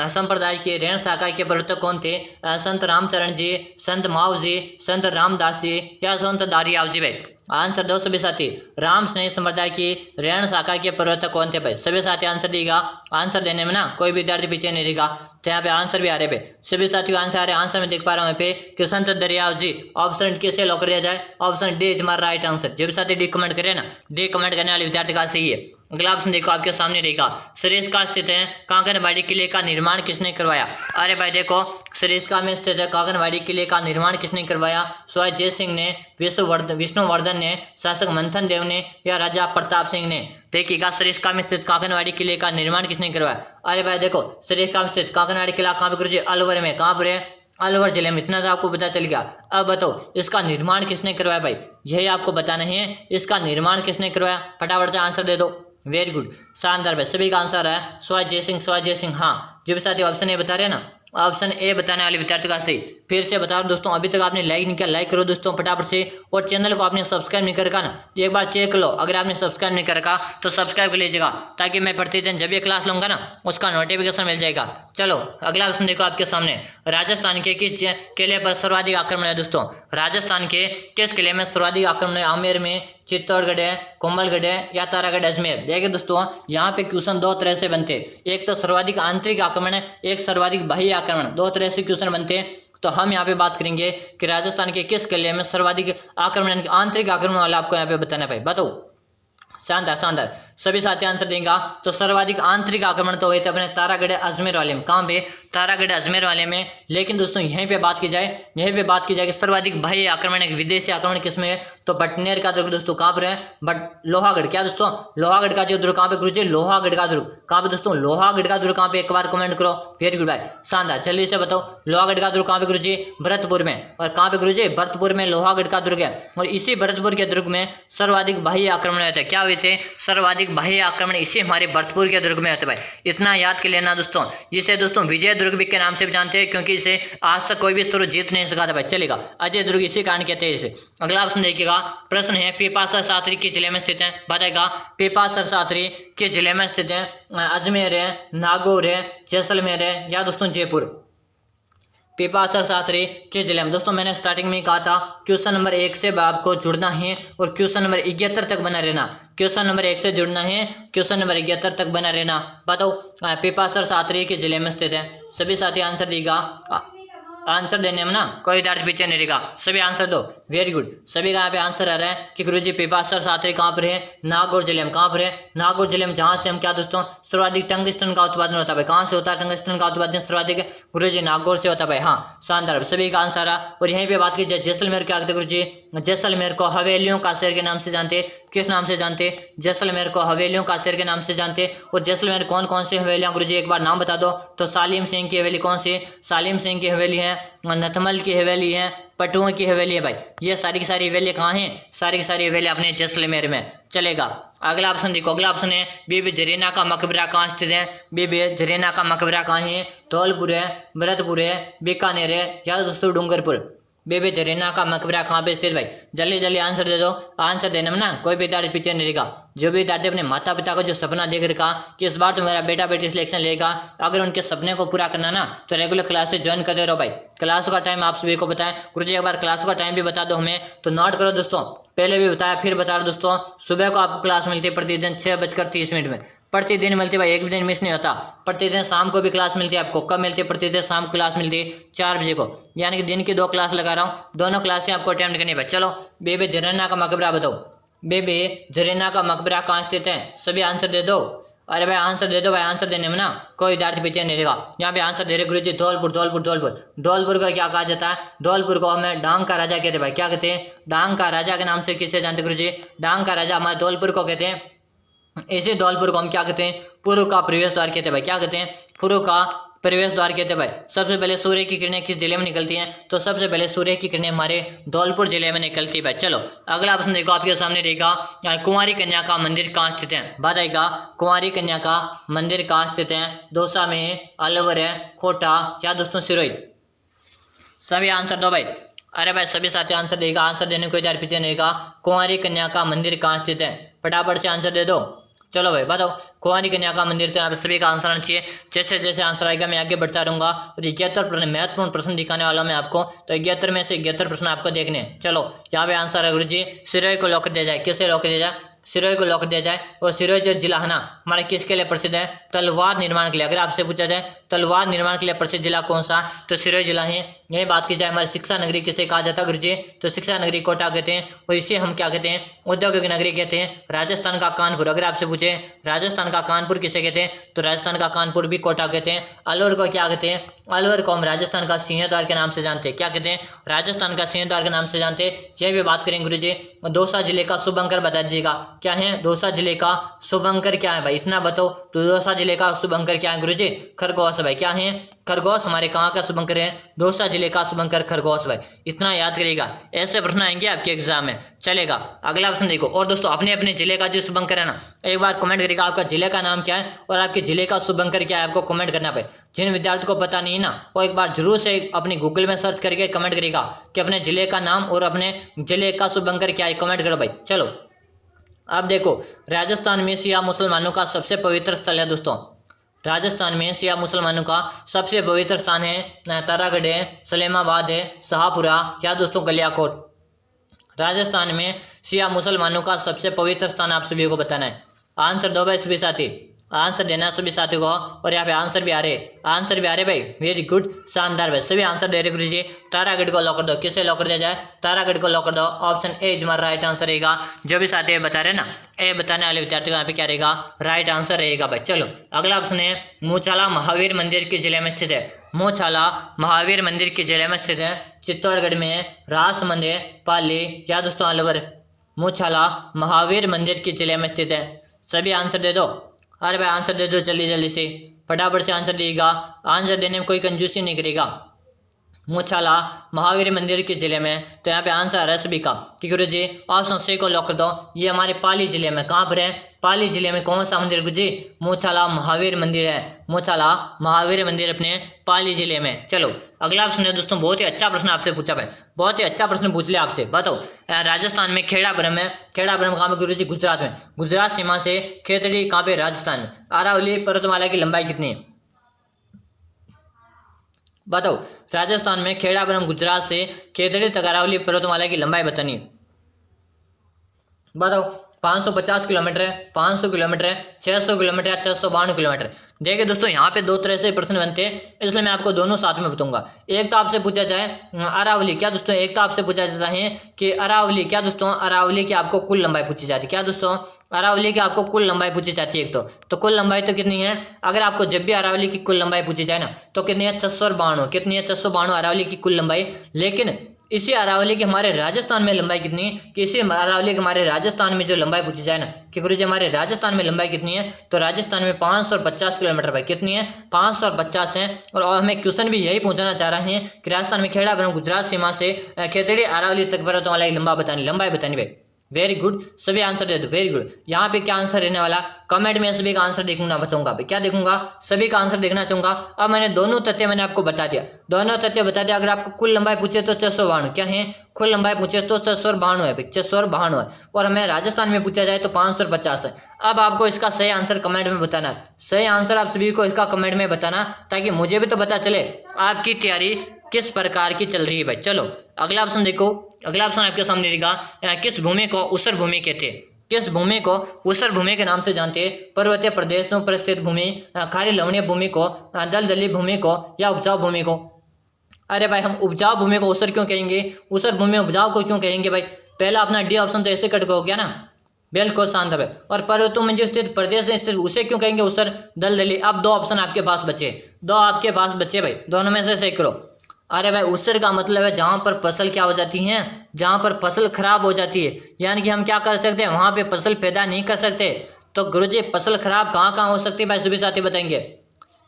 संप्रदाय के रेण शाखा के प्रवर्तक कौन थे? संत रामचरण जी, संत माऊ जी, संत रामदास जी या संत दारियाव जी? भाई आंसर दो सभी साथी। राम स्नेही संप्रदाय की रेण शाखा के प्रवर्तक कौन थे? भाई सभी साथी आंसर देगा। आंसर देने में ना कोई विद्यार्थी पीछे नहीं रहेगा। तो यहाँ पे आंसर भी आ रहे भाई, सभी साथियों आंसर आ रहे। आंसर में देख पा रहा हूँ यहाँ पे कि संत दरियाव जी। ऑप्शन किसे लॉक कर दिया जाए? ऑप्शन डी इज हमारा राइट आंसर। जो भी साथी डी कमेंट करे ना, डी कमेंट करने वाले विद्यार्थी का सही है। अगला ऑप्शन देखो आपके सामने रहेगा। सरिस्का स्थित है कांकरवाड़ी किले का निर्माण किसने करवाया? अरे भाई देखो, सरिस्का में स्थित है कांकरवाड़ी किले का निर्माण किसने करवाया? स्वाई जय सिंह ने, विष्णुवर्धन ने, शासक मंथन देव ने या राजा प्रताप सिंह ने? देखिएगा सरिस्का में स्थित कांकरवाड़ी किले का निर्माण किसने करवाया? अरे भाई देखो, सरिस्का में स्थित कांकरवाड़ी किला कहाँ पे गुरुजी? अलवर में। कहाँ पर है? अलवर जिले में। इतना तो आपको पता चल गया। अब बताओ इसका निर्माण किसने करवाया? भाई यही आपको बताना है, इसका निर्माण किसने करवाया। फटाफट से आंसर दे दो। वेरी गुड, शानदार भाई। सभी का आंसर है स्वाई जय सिंह। हाँ जो भी साथी ऑप्शन ए बता रहे हैं ना, ऑप्शन ए बताने वाले विद्यार्थी का सही। फिर से बता दो दोस्तों, अभी तक आपने लाइक नहीं किया, लाइक करो दोस्तों फटाफट से। और चैनल को आपने सब्सक्राइब नहीं करका ना, एक बार चेक लो। अगर आपने सब्सक्राइब नहीं करका तो सब्सक्राइब कर लीजिएगा, ताकि मैं प्रतिदिन जब ये क्लास लूंगा ना उसका नोटिफिकेशन मिल जाएगा। चलो अगला क्वेश्चन देखो आपके सामने। राजस्थान के किस किले पर सर्वाधिक आक्रमण है दोस्तों? राजस्थान के किस किले में सर्वाधिक आक्रमण है? आमेर में, चित्तौड़गढ़ है, कुंभलगढ़ है या तारागढ़ अजमेर? देखिए दोस्तों यहाँ पे क्वेश्चन दो तरह से बनते हैं। एक तो सर्वाधिक आंतरिक आक्रमण है, एक सर्वाधिक बाह्य आक्रमण। दो तरह से क्वेश्चन बनते हैं। तो हम यहाँ पे बात करेंगे कि राजस्थान के किस किले में सर्वाधिक आक्रमण, आंतरिक आक्रमण वाला आपको यहाँ पे बताना भाई। बताओ, शानदार। सभी साथी आंसर देंगे। तो सर्वाधिक आंतरिक आक्रमण तो हुए थे अपने तारागढ़ अजमेर वाले में। कहाँ पे? तारागढ़ अजमेर वाले में। लेकिन दोस्तों यहीं पे बात की जाए कि सर्वाधिक बाह्य आक्रमण, एक विदेशी आक्रमण किसमें है? तो बटनेर का दुर्ग दोस्तों। कहाँ पर है? लोहागढ़। क्या दोस्तों? लोहागढ़ का जो दुर्ग कहाँ पे गुरुजी? लोहागढ़ का दुर्ग। कहाँ पे दोस्तों? लोहागढ़ का दुर्ग। कहाँ पे? एक बार कमेंट करो। वेरी गुड भाई, शानदार। जल्दी से बताओ लोहागढ़ का दुर्ग कहाँ पे गुरुजी? भरतपुर में। और कहाँ पे गुरुजी? भरतपुर में लोहागढ़ का दुर्ग है। और इसी भरतपुर के दुर्ग में सर्वाधिक बाह्य आक्रमण हुए थे। क्या हुए थे? सर्वाधिक बाह्य आक्रमण इसी हमारे भरतपुर के दुर्ग में होते भाई। इतना याद कर लेना दोस्तों। इसे दोस्तों विजय दुर्ग भी के नाम से भी जानते हैं, क्योंकि इसे आज तक कोई भी स्तरों जीत नहीं सका था भाई। चलेगा, अजय दुर्ग इसी कारण कहते हैं इसे। अगला ऑप्शन देखिएगा। प्रश्न है पीपासर सात्री किस जिले में स्थित है? बताएगा पीपासर सात्री किस जिले में स्थित है? अजमेर है, नागौर है, जैसलमेर है या दोस्तों जयपुर? पीपासर सात्री किस जिले में? दोस्तों मैंने स्टार्टिंग में ही कहा था क्वेश्चन नंबर 1 से आपको जुड़ना है और क्वेश्चन नंबर 71 तक बना रहना। क्वेश्चन नंबर 1 से जुड़ना है, क्वेश्चन नंबर 71 तक बना रहना। बताओ पीपासर सात्री किस जिले में स्थित है? सभी साथी आंसर देगा। आंसर देने में ना कोई विद्यार्थी पीछे नहीं रहेगा। सभी आंसर दो। वेरी गुड, सभी का यहाँ पे आंसर आ रहा है कि गुरुजी पिपासर साथी कहाँ पर है, नागौर जिले में। कहाँ पर है, नागौर जिले में, जहाँ से हम क्या दोस्तों सर्वाधिक टंगस्टन का उत्पादन होता है भाई। कहाँ से होता है टंगस्टन का उत्पादन सर्वाधिक, गुरुजी नागौर से होता है भाई। हाँ शानदार, सभी का आंसर आ। और यहीं पे बात की जाए जैसलमेर क्या कहते हैं गुरुजी, जैसलमेर को हवेलियों का शहर के नाम से जानते, किस नाम से जानते, जैसलमेर को हवेलियों का शहर के नाम से जानते। और जैसलमेर कौन कौन सी हवेलियां गुरुजी एक बार नाम बता दो। तो सालिम सिंह की हवेली कौन सी, सालिम सिंह की हवेली है, नथमल की हवेली है, पटुआ की हवेली है भाई। ये सारी की सारी हवेली कहाँ हैं, सारी की सारी हवेली अपने जैसलमेर में। चलेगा, अगला ऑप्शन देखो, अगला ऑप्शन है बीबी जरीना का मकबरा कहाँ स्थित है, बीबी जरीना का मकबरा कहाँ है, धौलपुर है, भरतपुर है, बीकानेर है, या दोस्तों डूंगरपुर। बेबी जरीना का मकबरा कहाँ पे स्थित भाई, जल्दी जल्दी आंसर दे दो। आंसर देने में ना कोई विद्यार्थी पीछे नहीं रहेगा। जो भी विद्यार्थी अपने माता पिता को जो सपना देख रखा कि इस बार तो मेरा बेटा बेटी सिलेक्शन लेगा, अगर उनके सपने को पूरा करना ना तो रेगुलर क्लासेस ज्वाइन करते रहो भाई। क्लास का टाइम आप सभी को बताएं, गुरुजी एक बार क्लास का टाइम भी बता दो हमें, तो नोट करो दोस्तों। पहले भी बताया फिर बता रहा दोस्तों, सुबह को आपको क्लास मिलती है प्रतिदिन 6:30 में, प्रतिदिन मिलती है भाई, एक भी दिन मिस नहीं होता। प्रतिदिन शाम को भी क्लास मिलती है आपको, कब मिलती है, प्रतिदिन शाम को क्लास मिलती है 4 बजे को, यानी कि दिन की 2 क्लास लगा रहा हूँ, दोनों क्लासें आपको अटेम्प्ट करनी है भाई। चलो बेबी जरीना का मकबरा बताओ, बेबी जरीना का मकबरा कहाँ स्थित है, सभी आंसर दे दो। अरे भाई आंसर दे दो भाई, आंसर देने में ना कोई विद्यार्थी पीछे नहीं रहेगा। यहाँ पे आंसर दे रहे गुरुजी धौलपुर, धौलपुर, धौलपुर। धौलपुर का क्या कहा जाता है, धौलपुर को हमें डांग का राजा कहते हैं भाई। क्या कहते हैं, डांग का राजा के नाम से किसे जानते गुरुजी, डांग का राजा हमारे धौलपुर को कहते हैं। इसी धौलपुर को हम क्या कहते हैं, पूर्व का प्रवेश द्वार कहते हैं भाई। क्या कहते हैं, पूर्व का प्रवेश द्वार कहते हैं भाई। सबसे पहले सूर्य की किरणें किस जिले में निकलती हैं, तो सबसे पहले सूर्य की किरणें हमारे धौलपुर जिले में निकलती है भाई। चलो अगला प्रश्न देखो, आपके सामने रहेगा कुंवारी कन्या का मंदिर कहाँ स्थित है, बताएगा कुंवारी कन्या का मंदिर कहाँ स्थित है, दौसा में, अलवर है, कोटा, या दोस्तों सिरोही। सभी आंसर दो भाई। अरे भाई सभी साथी आंसर देगा, आंसर देने को यार पीछे नहीं, कुंवारी कन्या का मंदिर कहाँ स्थित है, फटाफट से आंसर दे दो। चलो भाई बताओ, कुंवारी कन्या का मंदिर, तो यहाँ पे सभी का आंसर आना चाहिए। जैसे जैसे आंसर आएगा मैं आगे बढ़ता रहूंगा। और 71 प्रश्न महत्वपूर्ण प्रश्न दिखाने वाला हूं मैं आपको, तो 71 में से 71 प्रश्न आपको देखने। चलो यहाँ पे आंसर है गुरु जी, सिरोही को लॉक दिया जाए, किसे लॉक दिया जाए, सिरोही को लॉक दिया जाए। और सिरोही जो जिला है ना हमारा किसके लिए प्रसिद्ध है, तलवार निर्माण के लिए। अगर आपसे पूछा जाए तलवार निर्माण के लिए प्रसिद्ध जिला कौन सा, तो सिरोही जिला है। यही बात की जाए हमारी शिक्षा नगरी किसे कहा जाता है गुरु जी, तो शिक्षा नगरी कोटा कहते हैं। और इसे हम क्या कहते हैं, औद्योगिक नगरी कहते हैं। राजस्थान का कानपुर, अगर आपसे पूछे राजस्थान का कानपुर किसे कहते हैं, तो राजस्थान का कानपुर भी कोटा कहते हैं। अलवर को क्या कहते हैं, अलवर को हम राजस्थान का सिंहद्वार के नाम से जानते हैं। क्या कहते हैं, राजस्थान का सिंहद्वार के नाम से जानते हैं। यह भी बात करेंगे गुरु जी। दौसा जिले का शुभंकर बता दीजिएगा, क्या है दौसा जिले का शुभंकर क्या है भाई, इतना बताओ। तो दौसा जिले का शुभंकर क्या है गुरु जी, खरगोश भाई। क्या है, खरगोश हमारे कहाँ का शुभंकर है, दौसा जिले का शुभंकर खरगोश भाई। इतना याद करिएगा, ऐसे प्रश्न आएंगे आपके एग्जाम में। चलेगा अगला प्रश्न देखो। और दोस्तों अपने अपने जिले का जो शुभंकर है ना, एक बार कमेंट करिएगा आपका जिले का नाम क्या है और आपके जिले का शुभंकर क्या है, आपको कमेंट करना भाई। जिन विद्यार्थियों को पता नहीं है ना वो एक बार जरूर से अपनी गूगल में सर्च करके कमेंट करेगा कि अपने जिले का नाम और अपने जिले का शुभंकर क्या है, कमेंट करो भाई। चलो अब देखो, राजस्थान में शिया मुसलमानों का सबसे पवित्र स्थल है दोस्तों, राजस्थान में शिया मुसलमानों का सबसे पवित्र स्थान है तारागढ़ है, सलेमाबाद है, शाहपुरा, या दोस्तों गलियाकोट। राजस्थान में शिया मुसलमानों का सबसे पवित्र स्थान आप सभी को बताना है। आंसर दो भाई सभी साथी, आंसर देना सभी साथियों को। और यहाँ पे आंसर भी आ रहे, आंसर भी आ रहे भाई, वेरी गुड, शानदार भाई, सभी आंसर दे रहे गुरु जी। तारागढ़ को लॉक कर दो, किसे लॉक कर दिया जाए, तारागढ़ को लॉक कर दो। ऑप्शन ए हमारा राइट आंसर रहेगा। जो भी साथी बता रहे ना, ए बताने वाले विद्यार्थी को यहाँ पे क्या रहेगा, राइट आंसर रहेगा भाई। चलो अगला ऑप्शन है मूछाला महावीर मंदिर के जिले में स्थित है, मूछाला महावीर मंदिर के जिले में स्थित है, चित्तौड़गढ़ में है, राजसमंद है, पाली, या दोस्तों अलवर। मूछाला महावीर मंदिर के जिले में स्थित है, सभी आंसर दे दो। अरे भाई आंसर दे दो जल्दी जल्दी से, फटाफट से आंसर देगा, आंसर देने में कोई कंजूसी नहीं करेगा। मूछाला महावीर मंदिर के जिले में, तो यहाँ पे आंसर आ रहा है सभी का कि गुरु जी ऑप्शन सी को लॉक कर दो। ये हमारे पाली जिले में, कहाँ पर है, पाली जिले में कौन सा मंदिर गुरु जी, मूछाला महावीर मंदिर है, मूछाला महावीर मंदिर अपने पाली जिले में। चलो अगला प्रश्न है दोस्तों, बहुत ही अच्छा प्रश्न आपसे पूछा भाई, बहुत ही अच्छा प्रश्न पूछ लिया आपसे। बताओ राजस्थान में खेड़ा ब्रह्म है, खेड़ा ब्रह्म कहाँ पे गुरु जी, गुजरात में। गुजरात सीमा से खेतड़ी कहाँ पे, राजस्थान में। अरावली पर्वतमाला की लंबाई कितनी है, बताओ। राजस्थान में खेड़ा ब्रह्म गुजरात से खेतड़ी तक अरावली पर्वतमाला की लंबाई बतानी है। बताओ 550 किलोमीटर है, 500 किलोमीटर है, 600 किलोमीटर या 652 किलोमीटर। देखिए दोस्तों यहाँ पे दो तरह से प्रश्न बनते हैं, इसलिए मैं आपको दोनों साथ में बताऊंगा। एक तो आपसे पूछा जाए अरावली, क्या दोस्तों, एक तो आपसे पूछा जाता है कि अरावली, क्या दोस्तों, अरावली की आपको कुल लंबाई पूछी जाती है। क्या दोस्तों, अरावली की आपको कुल लंबाई पूछी जाती है। एक तो कुल लंबाई तो कितनी है, अगर आपको जब भी अरावली की कुल लंबाई पूछी जाए ना तो कितनी है, 692। कितनी है, 692 अरावली की कुल लंबाई। लेकिन इसी अरावली के हमारे राजस्थान में लंबाई कितनी है, कि इसी अरावली के हमारे राजस्थान में जो लंबाई पूछी जाए ना कि गुरु जी हमारे राजस्थान में लंबाई कितनी है, तो राजस्थान में 550 किलोमीटर भाई। कितनी है, 550 है। और हमें क्वेश्चन भी यही पूछना चाह रहे हैं कि राजस्थान में खेड़ा ब्रह्म गुजरात सीमा से खेतड़ी अरावली तक पर्वतों वाला लंबा बतानी, लंबाई बतानी भाई। वेरी गुड, सभी आंसर दे दो, वेरी गुड। यहाँ पे क्या आंसर रहने वाला, कमेंट में सभी का आंसर देखना चाहूंगा भाई। क्या देखूंगा, सभी का आंसर देखना चाहूंगा। अब मैंने दोनों तथ्य मैंने आपको बता दिया, दोनों तथ्य बता दिया। अगर आपको कुल लंबाई पूछे तो 692 क्या है, कुल लंबाई पूछे तो 692 है भाई, 692 है। और हमें राजस्थान में पूछा जाए तो 550 है। अब आपको इसका सही आंसर कमेंट में बताना है, सही आंसर आप सभी को इसका कमेंट में बताना, ताकि मुझे भी तो पता चले आपकी तैयारी किस प्रकार की चल रही है भाई। चलो अगला ऑप्शन देखो, अगला ऑप्शन आपके सामने रहेगा, किस भूमि को ऊसर भूमि कहते हैं। किस भूमि को ऊसर भूमि के नाम से जानते हैं, पर्वतीय प्रदेशों पर स्थित भूमि, खारी लवणीय भूमि को, दलदली भूमि को, या उपजाऊ भूमि को। अरे भाई हम उपजाऊ भूमि को ऊसर क्यों कहेंगे, ऊसर भूमि उपजाऊ को क्यों कहेंगे भाई। पहला अपना डी ऑप्शन तो ऐसे कट हो गया ना, बिल्कुल शांत है। और पर्वतों में जो स्थित प्रदेश है स्थित उसे क्यों कहेंगे ऊसर, दलदली। अब दो ऑप्शन आपके पास बचे, दो आपके पास बचे भाई, दोनों में से सही करो। अरे भाई ऊसर का मतलब है जहाँ पर फसल क्या हो जाती है, जहाँ पर फसल खराब हो जाती है, यानी कि हम क्या कर सकते हैं, वहाँ पे फसल पैदा नहीं कर सकते। तो गुरुजी फसल खराब कहाँ कहाँ हो सकती है भाई, सभी साथी बताएंगे।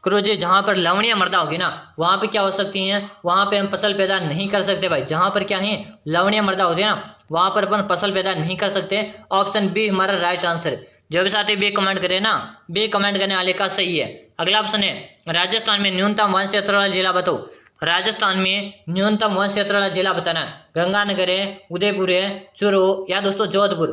गुरुजी जहाँ पर लवणीय मृदा होगी ना वहाँ पे क्या हो सकती हैं, वहाँ पे हम फसल पैदा नहीं कर सकते भाई। जहाँ पर क्या है, लवणीय मृदा होती है ना वहाँ पर अपन फसल पैदा नहीं कर सकते। ऑप्शन बी हमारा राइट आंसर। जो भी साथी बी कमेंट करे ना, बी कमेंट करने वाले का सही है। अगला ऑप्शन है, राजस्थान में न्यूनतम वन क्षेत्र वाला जिला बताओ। राजस्थान में न्यूनतम वन क्षेत्र वाला जिला बताना है, गंगानगर है, उदयपुर है, चूरू या दोस्तों जोधपुर।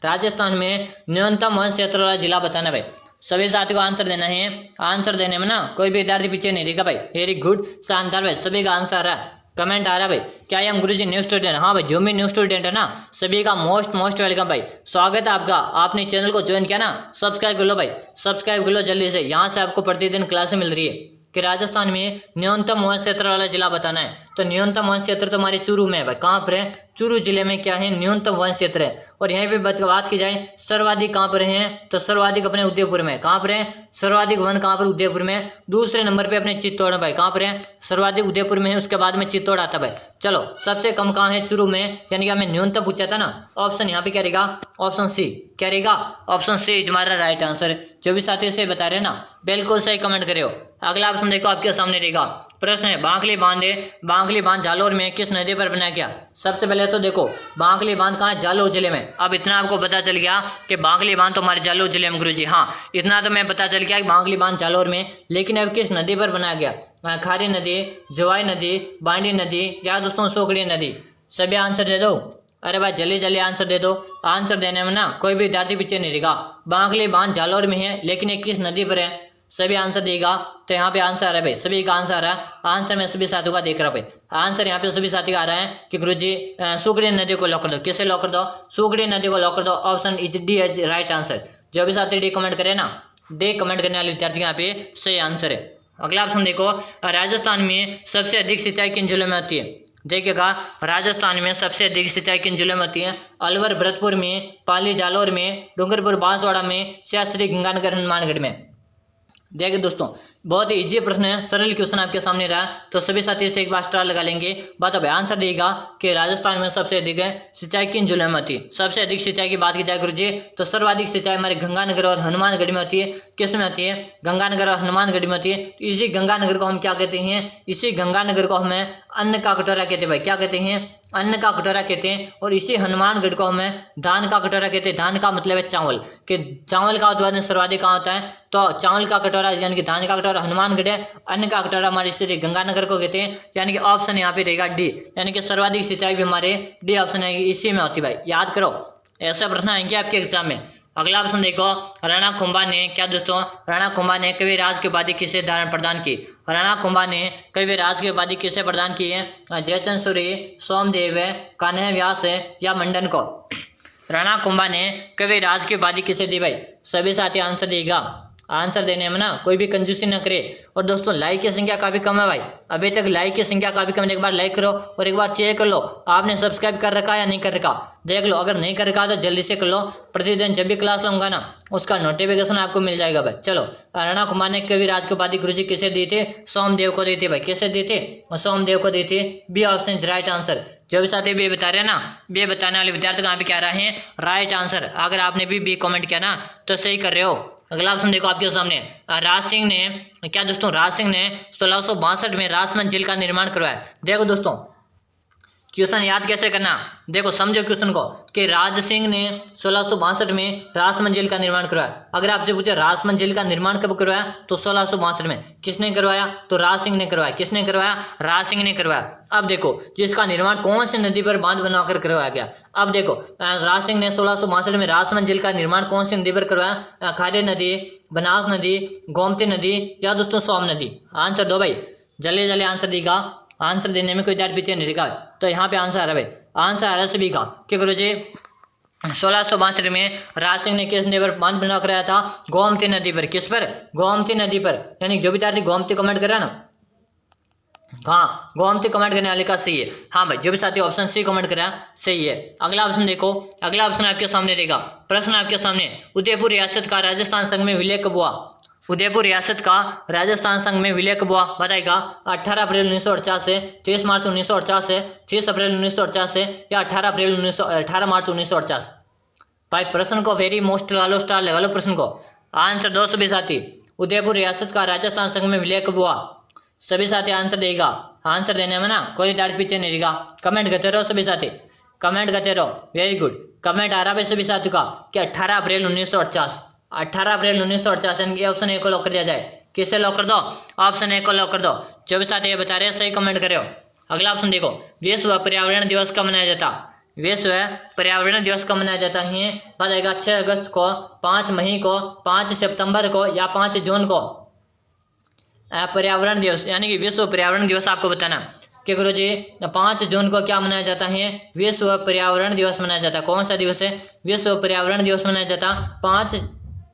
राजस्थान में न्यूनतम वन क्षेत्र वाला जिला बताना भाई। सभी साथियों को आंसर देना है, आंसर देने में ना कोई भी विद्यार्थी पीछे नहीं रहेगा भाई। वेरी गुड, शानदार भाई, सभी का आंसर आ रहा है, कमेंट आ रहा है भाई। क्या ये हम गुरुजी न्यू स्टूडेंट, हाँ भाई जो भी न्यू स्टूडेंट है ना सभी का मोस्ट वेलकम भाई, स्वागत है आपका। आपने चैनल को ज्वाइन किया ना, सब्सक्राइब कर लो भाई, सब्सक्राइब कर लो जल्दी से। यहाँ से आपको प्रतिदिन क्लासें मिल रही है कि राजस्थान में न्यूनतम वन क्षेत्र वाला जिला बताना है। तो न्यूनतम वन क्षेत्र तो हमारे चूरू में है भाई। कहाँ पर है, चूरू जिले में क्या है, न्यूनतम वन क्षेत्र है। और यहाँ पे बात की जाए सर्वाधिक कहाँ पर है, तो सर्वाधिक अपने उदयपुर में। कहाँ पर है, सर्वाधिक वन कहाँ पर, उदयपुर में। दूसरे नंबर पे अपने चित्तौड़ में भाई। कहाँ पर है, सर्वाधिक उदयपुर में है, उसके बाद में चित्तौड़ आता भाई। चलो सबसे कम कहाँ है, चूरू में, यानी कि हमें न्यूनतम पूछा था ना। ऑप्शन यहाँ पे क्या रहेगा, ऑप्शन सी। क्या रहेगा, ऑप्शन सी हमारा राइट आंसर। जो भी साथी से बता रहे हैं ना बिल्कुल सही कमेंट करो। अगला ऑप्शन देखो आपके सामने रहेगा, प्रश्न है बांकली बांध है, बांकली बांध जालोर में किस नदी पर बनाया गया। सबसे पहले तो देखो बांकली बांध कहाँ है, जालोर जिले में। अब इतना आपको पता चल गया कि बांकली बांध तो हमारे जालोर जिले में गुरुजी। हाँ इतना तो मैं पता चल गया कि बांकली बांध जालोर में, लेकिन अब किस नदी पर बनाया गया, खारी नदी, जवाई नदी, बांडी नदी या दोस्तों सोकड़ी नदी। सभी आंसर दे दो। अरे भाई जल्दी जल्दी आंसर दे दो, आंसर देने में ना कोई भी विद्यार्थी पीछे नहीं रहेगा। बांकली बांध जालोर में है, लेकिन ये किस नदी पर है, सभी आंसर देगा। तो यहाँ पे आंसर आ रहा है भाई, सभी का आंसर आ रहा है। आंसर में सभी साथियों का देख रहा हूँ भाई, आंसर यहाँ पे सभी साथी का आ रहा है कि गुरुजी सुकड़ी नदी को लॉक कर दो। किसे लॉक कर दो, सुकड़ी नदी को लॉक कर दो। ऑप्शन इज डी है राइट आंसर। जो भी साथी डी कमेंट करे ना, डी कमेंट करने वाले विद्यार्थी यहाँ पे सही आंसर है। अगला ऑप्शन देखो, राजस्थान में सबसे अधिक सिंचाई किन जिलों में होती है। देखिएगा राजस्थान में सबसे अधिक सिंचाई किन जिलों में होती है, अलवर भरतपुर में, पाली जालोर में, डूंगरपुर बांसवाड़ा में, या श्री गंगानगर हनुमानगढ़ में। देखिए दोस्तों बहुत ही इजी प्रश्न है, सरल क्वेश्चन आपके सामने रहा, तो सभी साथी से एक बार स्टार लगा लेंगे। बात अब आंसर देगा कि राजस्थान में सबसे अधिक है सिंचाई किन जिलों में होती है। सबसे अधिक सिंचाई की बात की जाए गुरुजी तो सर्वाधिक सिंचाई हमारे गंगानगर और हनुमानगढ़ में होती है। किस में होती है, गंगानगर और हनुमानगढ़ में होती है। तो इसी गंगानगर को हम क्या कहते हैं, इसी गंगानगर को हमें अन्न का कटोरा कहते हैं भाई। क्या कहते हैं, अन्न का कटोरा कहते हैं। और इसी हनुमानगढ़ को हमें धान का कटोरा कहते हैं। धान का मतलब है चावल, कि चावल का उत्पादन सर्वाधिक कहाँ होता है, तो चावल का कटोरा यानी कि धान का कटोरा हनुमानगढ़ है। अन्न का कटोरा हमारे श्री गंगानगर को कहते हैं, यानी कि ऑप्शन यहाँ पे रहेगा डी, यानी कि सर्वाधिक सिंचाई भी हमारे डी ऑप्शन है, इसी में होती है भाई। याद करो, ऐसा प्रश्न आएंगे आपके एग्जाम में। अगला ऑप्शन देखो, राणा कुंभा ने, क्या दोस्तों, राणा कुंभा ने कविराज की उपाधि किसे प्रदान की। राणा कुंभा ने कविराज की उपाधि किसे प्रदान की है, जयचंद सूरी, सोमदेव, कान्हा व्यास या मंडन को। राणा कुंभा ने कविराज की उपाधि किसे दी भाई? सभी साथी आंसर देगा। आंसर देने में ना कोई भी कंजूसी न करे। और दोस्तों लाइक की संख्या काफी कम है भाई, अभी तक लाइक की संख्या काफी कम है। एक बार लाइक करो और एक बार चेक कर लो आपने सब्सक्राइब कर रखा है या नहीं कर रखा, देख लो। अगर नहीं कर रखा तो जल्दी से कर लो, प्रतिदिन जब भी क्लास लूंगा ना उसका नोटिफिकेशन आपको मिल जाएगा भाई। चलो, राणा कुमार ने कविराज की उपाधि गुरुजी किसे दी थी? सोमदेव को दी थी भाई। किसे दी थी? सोमदेव को दी थी। B option right answer. जो भी साथी बी बता रहे हैं ना, बी बताने वाले विद्यार्थी कहाँ पे क्या रहे हैं? Right answer. अगर आपने भी बी कमेंट किया ना तो सही कर रहे हो। अगला ऑप्शन देखो आपके सामने, राज सिंह ने क्या दोस्तों? राज सिंह ने 1662 में राजमहल झील का निर्माण करवाया। देखो दोस्तों क्वेश्चन याद कैसे करना, देखो समझो क्वेश्चन को कि राज सिंह ने 1662 में राजमहल झील का निर्माण करवाया। अगर आपसे पूछे राजमहल झील का निर्माण कब करवाया तो 1662 में। किसने करवाया? तो राज सिंह ने करवाया। किसने करवाया? राज सिंह ने करवाया। अब देखो जिसका निर्माण कौन सी नदी पर बांध बनवाकर करवाया गया। अब देखो राज सिंह ने 1662 में राजमहल झील का निर्माण कौन सी नदी पर करवाया? खारी नदी, बनास नदी, गोमती नदी या दोस्तों सोम नदी? आंसर दो भाई, जल्दी जल्दी आंसर देगा। आंसर देने में कोई डर पीछे नहीं रहेगा। तो यहाँ पे आंसर आ रहा है भाई, आंसर आ रहा है सभी का कि गुरुजी 1662 में राज सिंह ने किस नदी पर बांध बना कराया था? गोमती नदी पर। किस पर? गोमती नदी पर। यानी जो विद्यार्थी गोमती कमेंट कर रहा है ना, हाँ गोमती कमेंट करने वाले का सही है। हाँ भाई, जो भी साथी ऑप्शन सी कमेंट कर रहा है सही है। अगला ऑप्शन देखो, अगला ऑप्शन आपके सामने रहेगा। प्रश्न आपके सामने, उदयपुर रियासत का राजस्थान संघ में विलय कब हुआ? उदयपुर रियासत का राजस्थान संघ में विलय कब हुआ बताएगा? 18 अप्रैल 1948 से, 30 मार्च 1948 से, 30 अप्रैल 1948 से या 18 मार्च 1948? भाई प्रश्न को वेरी मोस्ट डालो, स्टार लगा लो प्रश्न को। आंसर दो सभी साथी, उदयपुर रियासत का राजस्थान संघ में विलय कब हुआ? सभी साथी आंसर देगा। आंसर देने में ना कोई दाढ़ पीछे नहीं रहेगा। कमेंट करते रहो सभी साथी, कमेंट करते रहो। वेरी गुड, कमेंट आ रहा है सभी साथियों का कि 18 अप्रैल 1948। 18 अप्रैल 1948 यानी ऑप्शन ए को लॉक कर दिया जाए। किसे लॉक कर दो? ऑप्शन ए को लॉक कर दो। जो भी साथी ये बता रहे हैं सही कमेंट करे हो। अगला ऑप्शन देखो, विश्व पर्यावरण दिवस कब मनाया जाता? विश्व पर्यावरण दिवस कब मनाया जाता है बताएगा? 6 अगस्त को, 5 मई को, 5 सितंबर को या 5 जून को? पर्यावरण दिवस यानी कि विश्व पर्यावरण दिवस आपको बताना कि गुरुजी 5 जून को क्या मनाया जाता है? विश्व पर्यावरण दिवस मनाया जाता है। कौन सा दिवस है? विश्व पर्यावरण दिवस मनाया जाता।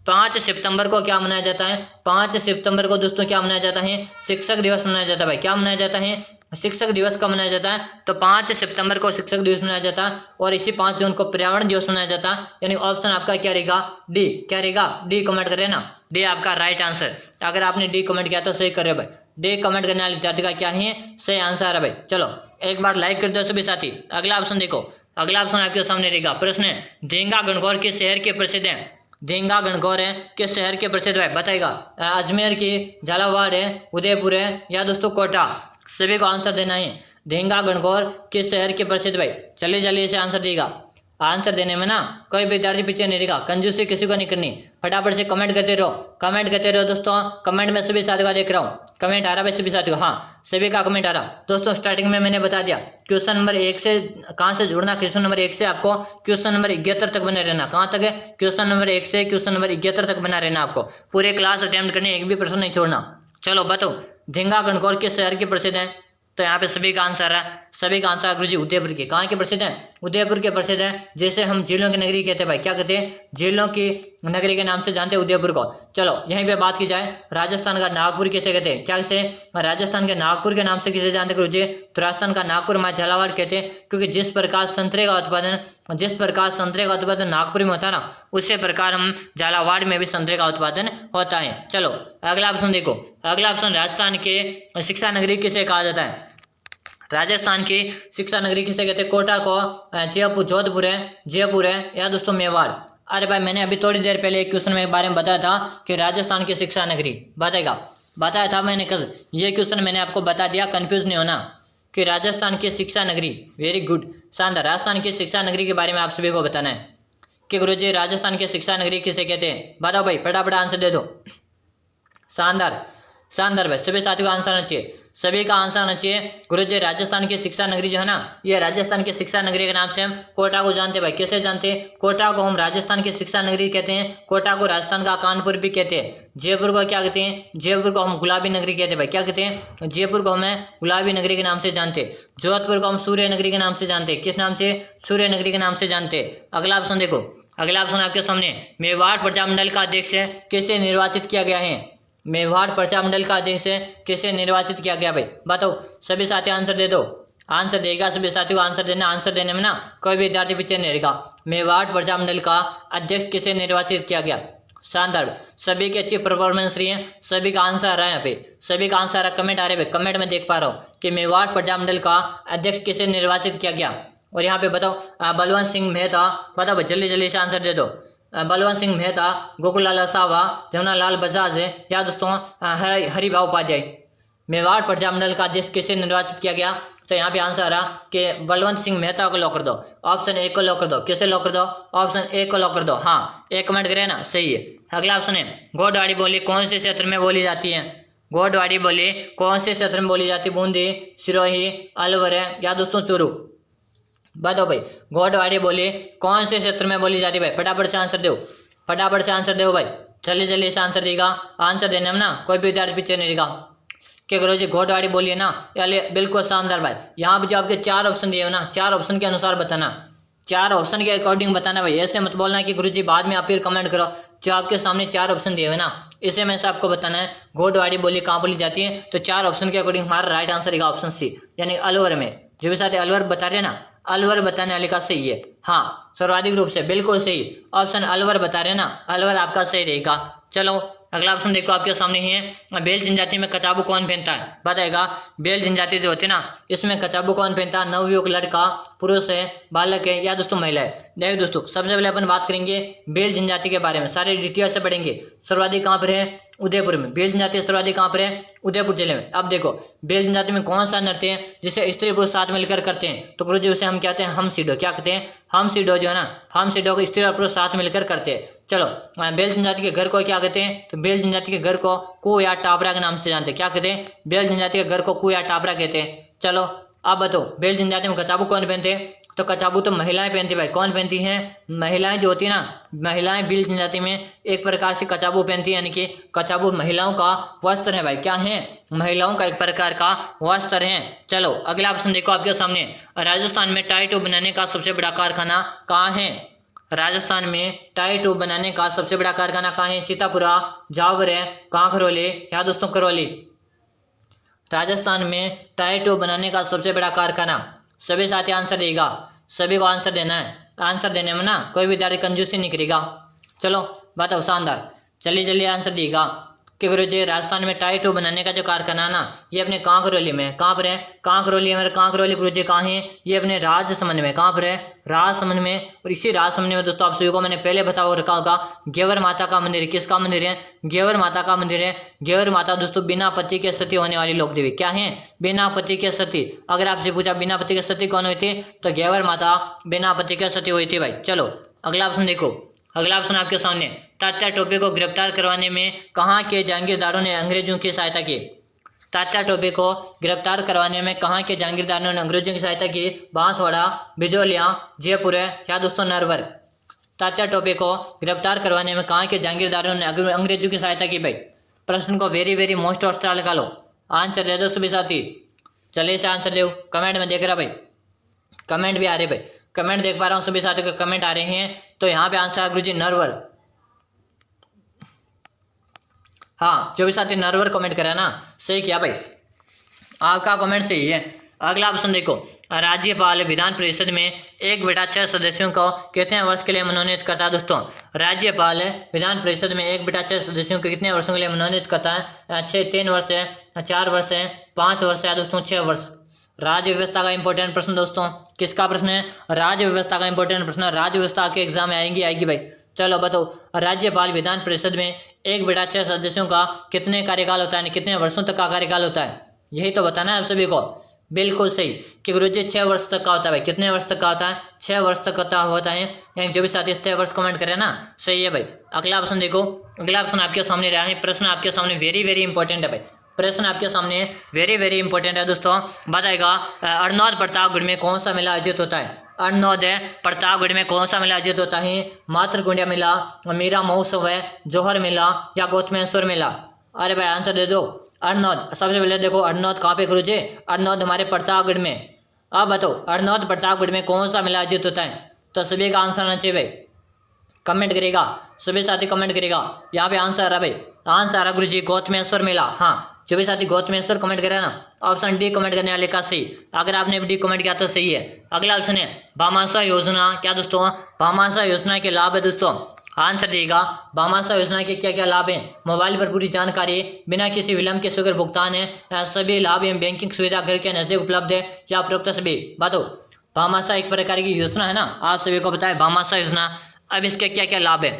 5 सितंबर को क्या मनाया जाता है? 5 सितंबर को दोस्तों क्या मनाया जाता है? शिक्षक दिवस मनाया जाता है भाई। क्या मनाया जाता है? शिक्षक दिवस कब मनाया जाता है? तो 5 सितंबर को शिक्षक दिवस मनाया जाता है और इसी 5 जून को पर्यावरण दिवस मनाया जाता है। यानी ऑप्शन आपका क्या रहेगा? डी। क्या रहेगा? डी कमेंट करें ना, डी आपका राइट आंसर। अगर आपने डी कमेंट किया तो सही कर रहे हो भाई। डी कमेंट करने वाले विद्यार्थी का क्या है? सही आंसर है भाई। चलो एक बार लाइक कर दो सभी साथी। अगला ऑप्शन देखो, अगला ऑप्शन आपके सामने रहेगा। प्रश्न है, ढेंगा गणगौर किस शहर के प्रसिद्ध है? ढेंगा गणगौर है किस शहर के प्रसिद्ध है बताएगा? अजमेर की, झालावाड़ है, उदयपुर है या दोस्तों कोटा? सभी को आंसर देना है। ढेंगा गणगौर किस शहर के प्रसिद्ध भाई? चलिए जल्दी से आंसर देगा। आंसर देने में ना कोई विद्यार्थी पीछे नहीं रहेगा, कंजूसी किसी को नहीं करनी। फटाफट से कमेंट करते रहो, कमेंट करते रहो दोस्तों। कमेंट में सभी साथियों का देख रहा हूँ, कमेंट आ रहा है सभी साथियों का। हाँ सभी का कमेंट आ रहा दोस्तों। स्टार्टिंग में मैंने बता दिया क्वेश्चन नंबर 1 से कहाँ से जुड़ना। क्वेश्चन नंबर 1 से आपको क्वेश्चन नंबर 71 तक बने रहना। कहाँ तक है? क्वेश्चन नंबर 1 से क्वेश्चन नंबर 71 तक बना रहना आपको। पूरे क्लास अटेम्प्ट करने, एक भी प्रश्न नहीं छोड़ना। चलो बताओ, ढेंगा गणगौर किस शहर के प्रसिद्ध है? तो यहाँ पे सभी का आंसर है, सभी का आंसर गुरुजी उदयपुर के। कहाँ के प्रसिद्ध है? उदयपुर के प्रसिद्ध है। जैसे हम झीलों की नगरी कहते हैं भाई, क्या कहते हैं? झीलों की नगरी के नाम से जानते हैं उदयपुर को। चलो यहीं पे बात की जाए, राजस्थान का नागपुर किसे कहते हैं? क्या किसे? राजस्थान के नागपुर के नाम से किसे जानते हैं गुरुजी? तो राजस्थान का नागपुर हमारे झालावाड़ कहते हैं, क्योंकि जिस प्रकार संतरे का उत्पादन नागपुर में होता है ना, उसी प्रकार हम झालावाड़ में भी संतरे का उत्पादन होता है। चलो अगला ऑप्शन देखो, अगला ऑप्शन, राजस्थान के शिक्षा नगरी किसे कहा जाता है? राजस्थान की शिक्षा नगरी किसे कहते हैं? कोटा को, जयपुर, जोधपुर है या दोस्तों मेवाड़? अरे भाई मैंने अभी थोड़ी देर पहले एक क्वेश्चन में बारे में बताया था कि राजस्थान की शिक्षा नगरी बताया था मैंने कल। ये क्वेश्चन मैंने आपको बता दिया, कंफ्यूज नहीं होना कि राजस्थान की शिक्षा नगरी। वेरी गुड, शानदार। राजस्थान की शिक्षा नगरी के बारे में आप सभी को बताना है कि गुरुजी राजस्थान की शिक्षा नगरी किसे कहते हैं? बताओ भाई, फटाफट आंसर दे दो। शानदार, शानदार भाई, सभी साथियों का आंसर आना चाहिए, सभी का आंसर आना चाहिए। गुरुजी राजस्थान की शिक्षा नगरी जो है ना, ये राजस्थान की शिक्षा नगरी के नाम से हम कोटा को जानते हैं भाई। कैसे जानते हैं? कोटा को हम राजस्थान की शिक्षा नगरी कहते हैं, कोटा को राजस्थान का कानपुर भी कहते हैं। जयपुर को क्या कहते हैं? जयपुर को हम गुलाबी नगरी कहते हैं भाई। क्या कहते हैं? जयपुर को हमें गुलाबी नगरी के नाम से जानते हैं। जोधपुर को हम सूर्य नगरी के नाम से जानते हैं। किस नाम से? सूर्य नगरी के नाम से जानते हैं। अगला ऑप्शन देखो, अगला ऑप्शन आपके सामने, मेवाड़ प्रजामंडल का अध्यक्ष किसे निर्वाचित किया गया है? मेवाड़ प्रजामंडल का अध्यक्ष किसे निर्वाचित किया गया भाई? बताओ, सभी साथी आंसर दे दो। आंसर देगा सभी साथियों को आंसर देना, आंसर देने में ना कोई भी विद्यार्थी पीछे नहीं रहेगा। मेवाड़ प्रजामंडल का अध्यक्ष किसे निर्वाचित किया गया? शानदार, सभी की अच्छी परफॉर्मेंस रही है, सभी का आंसर आ रहा है यहाँ पे, सभी का आंसर आ रहा है। कमेंट आ रहे भाई, कमेंट में देख पा रहा हूँ कि मेवाड़ प्रजामंडल का अध्यक्ष किसे निर्वाचित किया गया। और यहाँ पे बताओ बलवंत सिंह मेहता, बताओ भाई जल्दी जल्दी से आंसर दे दो। बलवंत सिंह मेहता, गोकुललाल असावा, जमुनालाल बजाज या दोस्तों हरिभाऊ उपाध्याय। मेवाड़ प्रजामंडल का अध्यक्ष किसे निर्वाचित किया गया? तो यहाँ पे आंसर आ रहा कि बलवंत सिंह मेहता को लॉक कर दो, ऑप्शन ए को लॉक कर दो। किसे लॉक कर दो? ऑप्शन ए को लॉक कर दो। हाँ, एक कमेंट करें ना, सही है। अगला ऑप्शन है, गोडवाड़ी बोली कौन से क्षेत्र में बोली जाती है? गोडवाड़ी बोली कौन से क्षेत्र में बोली जाती है? बूंदी, सिरोही, अलवर या दोस्तों चूरू? बताओ भाई, गोडवाड़ी बोली कौन से क्षेत्र में बोली जाती है भाई? फटाफट से आंसर दो, फटाफट से आंसर दो भाई, जल्दी जल्दी से आंसर देगा। आंसर देने में ना कोई भी विद्यार्थी पीछे नहीं रहेगा। क्या करो जी, गोडवाड़ी बोली है ना, यानी बिल्कुल शानदार भाई। यहाँ पे जो आपके 4 ऑप्शन दिए हो ना, 4 ऑप्शन के अनुसार बताना, 4 ऑप्शन के अकॉर्डिंग बताना भाई। ऐसे मत बोलना कि गुरुजी बाद में आप फिर कमेंट करो। जो आपके सामने 4 ऑप्शन दिए हुए ना, इसे में से आपको बताना है गोडवाड़ी बोली कहाँ बोली जाती है। तो 4 ऑप्शन के अकॉर्डिंग हमारा राइट आंसर रहेगा ऑप्शन सी, यानी अलवर में। जो भी साथ अलवर बता रहे हैं ना, अलवर बताने वाले का सही है। हाँ, सर्वाधिक रूप से बिल्कुल सही ऑप्शन अलवर बता रहे हैं ना, अलवर आपका सही रहेगा। चलो अगला ऑप्शन देखो आपके सामने ही है, बेल जनजाति में कचाबू कौन पहनता है? बताएगा, बेल जनजाति जो होती है ना, इसमें कचाबू कौन पहनता है? नवयुवक लड़का, पुरुष है, बालक है या दोस्तों महिला है? देखो दोस्तों, सबसे पहले अपन बात करेंगे बेल जनजाति के बारे में, सारे डिटेल से पढ़ेंगे। सर्वाधिक कहाँ पर है? उदयपुर में। बेल जनजाति सर्वाधिक कहाँ पर है? उदयपुर जिले में। अब देखो, बेल जनजाति में कौन सा नृत्य है जिसे स्त्री पुरुष साथ मिलकर करते हैं? तो गुरुजी उसे हम कहते हैं हम सीडो। क्या कहते हैं? हम सीडो जो है ना, हम सीडो को स्त्री और पुरुष साथ मिलकर करते हैं। चलो, बेल जनजाति के घर को क्या कहते हैं? तो बेल जनजाति के घर को कू या टापरा के नाम से जानते हैं। क्या कहते हैं? बेल जनजाति के घर को कू या टापरा कहते हैं। चलो अब बताओ, बेल जनजाति में कचाबू कौन पहनते हैं? तो कचाबू तो महिलाएं पहनती भाई। कौन पहनती हैं? महिलाएं जो होती है ना, महिलाएं बेल जनजाति में एक प्रकार से कचाबू पहनती है, यानी कि कचाबू महिलाओं का वस्त्र है भाई। क्या है? महिलाओं का एक प्रकार का वस्त्र है। चलो अगला ऑप्शन देखो आपके सामने, राजस्थान में टाई टोप बनाने का सबसे बड़ा कारखाना कहाँ है? राजस्थान में टाई टोप बनाने का सबसे बड़ा कारखाना कहाँ है? सीतापुरा, जावर है, कांकरोली या दोस्तों करौली? राजस्थान में टाई टोप बनाने का सबसे बड़ा कारखाना, सभी साथी आंसर देगा, सभी को आंसर देना है। आंसर देने में ना कोई विद्यार्थी कंजूसी नहीं करेगा। चलो बताओ, शानदार, जल्दी जल्दी आंसर देगा कि गुरुजी राजस्थान में टाई टोप बनाने का जो कारखाना ना, ये अपने कांकरोली में। कहाँ पर है? कांकरोली में। कांकरोली गुरुजी कहाँ है? ये अपने राजसमंद में। कहाँ पर है? राजसमंद में। और इसी राजसमंद में दोस्तों आप सभी को मैंने पहले बताओ रखा होगा, गेवर माता का मंदिर है। किसका मंदिर है? गेवर माता का मंदिर है। गेवर माता दोस्तों बिना पति के सती होने वाली लोक देवी। क्या है? बिना पति के सती। अगर आपसे पूछा बिना पति के सती कौन हुई थी, तो गेवर माता बिना पति के सती हुई थी भाई। चलो अगला ऑप्शन देखो, अगला ऑप्शन आपके सामने, तात्या टोपे को गिरफ्तार करवाने में कहाँ के जागीरदारों ने अंग्रेजों की सहायता की? तात्या टोपे को गिरफ्तार करवाने में कहाँ के जागीरदारों ने अंग्रेजों की सहायता की? बांसवाड़ा, बिजोलिया, जयपुर या दोस्तों नरवर? तात्या टोपे को गिरफ्तार करवाने में कहाँ के जागीरदारों ने अंग्रेजों की सहायता की भाई? प्रश्न को वेरी वेरी मोस्ट ऑस्ट्रा लगा लो, आंसर दे दो सभी साथी, चलिए से आंसर दो। कमेंट में देख रहा भाई, कमेंट भी आ रहे भाई, कमेंट देख पा रहा हूँ सभी साथियों के कमेंट आ रहे हैं। तो यहाँ पे आंसर गुरुजी नरवर। हाँ, जो भी साथी नरवर कमेंट करा ना, सही किया भाई, आपका कमेंट सही है। अगला ऑप्शन देखो, राज्यपाल विधान परिषद में 1/6 सदस्यों को कितने वर्ष के लिए मनोनीत करता है? दोस्तों, राज्यपाल विधान परिषद में 1/6 सदस्यों को कितने वर्षों के लिए मनोनीत करता है? 3 वर्ष है, 4 वर्ष है, 5 वर्ष है दोस्तों 6 वर्ष? राज्य व्यवस्था का इंपॉर्टेंट प्रश्न दोस्तों, किसका प्रश्न है? राज्य व्यवस्था का इंपॉर्टेंट प्रश्न, राज्य व्यवस्था के एग्जाम में आएगी भाई। चलो बताओ, राज्यपाल विधान परिषद में 1/6 सदस्यों का कितने कार्यकाल होता है, कितने वर्षों तक का कार्यकाल होता है? यही तो बताना है आप सभी को। बिल्कुल सही कि गुरुजी 6 वर्ष तक का होता है भाई। कितने वर्ष तक का होता है? 6 वर्ष तक का होता है। यानी जो भी साथी 6 वर्ष कमेंट करें ना, सही है भाई। अगला ऑप्शन देखो, अगला ऑप्शन आपके सामने रहा है, प्रश्न आपके सामने वेरी वेरी इंपॉर्टेंट है भाई। प्रश्न आपके सामने वेरी वेरी इंपॉर्टेंट है दोस्तों। बताएगा अर्नोद प्रतापगढ़ में कौन सा मेला आयोजित होता है? अर्नोद प्रतापगढ़ में कौन सा मेला आयोजित होता है? मातृकुंडिया मेला, मीरा महोत्सव है, जौहर मेला या गौतमेश्वर मेला? अरे भाई आंसर दे दो। अर्नोद, सबसे पहले देखो अर्नोद कहाँ पे गुरुजी? अर्नोद हमारे प्रतापगढ़ में। अब बताओ अर्नोद प्रतापगढ़ में कौन सा मेला आयोजित होता है? तो सभी का आंसर आना चाहिए भाई, कमेंट करेगा, सभी साथी कमेंट करेगा। यहाँ पे आंसर आ रहा भाई, आंसर आ रहा गुरुजी गौतमेश्वर मेला। हाँ, जो भी साथी गौतमेश्वर कमेंट करे ना, ऑप्शन डी कमेंट करने वाले का सही। अगर आपने डी कमेंट किया तो सही है। अगला ऑप्शन है भामाशाह योजना। क्या दोस्तों? भामाशाह योजना के लाभ है दोस्तों। आंसर देगा भामाशाह योजना के क्या क्या लाभ हैं? मोबाइल पर पूरी जानकारी, बिना किसी विलंब के शीघ्र भुगतान है, सभी लाभ एवं बैंकिंग सुविधा घर के नजदीक उपलब्ध है, या उपरोक्त सभी। बताओ, भामाशाह एक प्रकार की योजना है ना, आप सभी को पता है भामाशाह योजना। अब इसके क्या क्या लाभ है?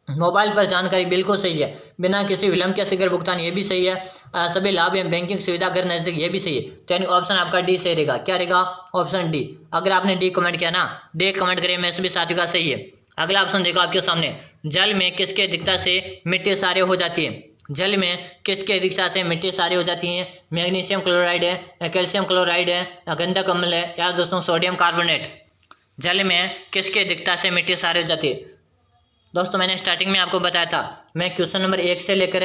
मोबाइल पर जानकारी, बिल्कुल सही है। बिना किसी विलंब के शीघ्र भुगतान, ये भी सही है। सभी लाभ एवं बैंकिंग सुविधा घर नजदीक, ये भी सही है। तो यानी ऑप्शन आपका डी सही रहेगा। क्या रहेगा? Option D. अगर आपने डी कमेंट किया ना, डी कमेंट करिए, मैं सभी साथियों का सही है। अगला ऑप्शन देखो आपके सामने, जल में किसके अधिकता से मिट्टी सारे हो जाती है? जल में किसके अधिकता से मिट्टी सारी हो जाती है? मैग्नीशियम क्लोराइड है, कैल्शियम क्लोराइड है, गंधक अम्ल है, या दोस्तों सोडियम कार्बोनेट? जल में किसके अधिकता से मिट्टी सारी हो जाती है? दोस्तों मैंने स्टार्टिंग में आपको बताया था, मैं क्वेश्चन नंबर 1 से लेकर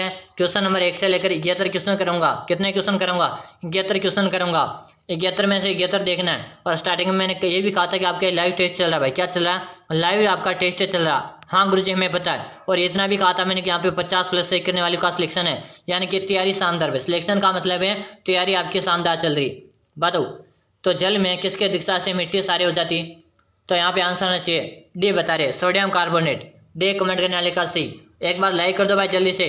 71 क्वेश्चन करूंगा। कितने क्वेश्चन करूंगा? 71 क्वेश्चन करूंगा। 71 में से 71 देखना है। और स्टार्टिंग में मैंने ये भी कहा था कि आपके लाइव टेस्ट चल रहा है भाई। क्या चल रहा है? लाइव आपका टेस्ट चल रहा। हाँ गुरुजी हमें पता है। और इतना भी कहा था मैंने कि यहाँ पे 50+ से करने वालों का सिलेक्शन है, यानी कि तैयारी शानदार है। सिलेक्शन का मतलब है तैयारी आपकी शानदार चल रही। बताओ, तो जल में किसके अधिकता से मिट्टी सारी हो जाती? तो यहाँ पे आंसर आना चाहिए डी बता रहे, सोडियम कार्बोनेट। डी कमेंट करने वाले का सही। एक बार लाइक कर दो भाई, जल्दी से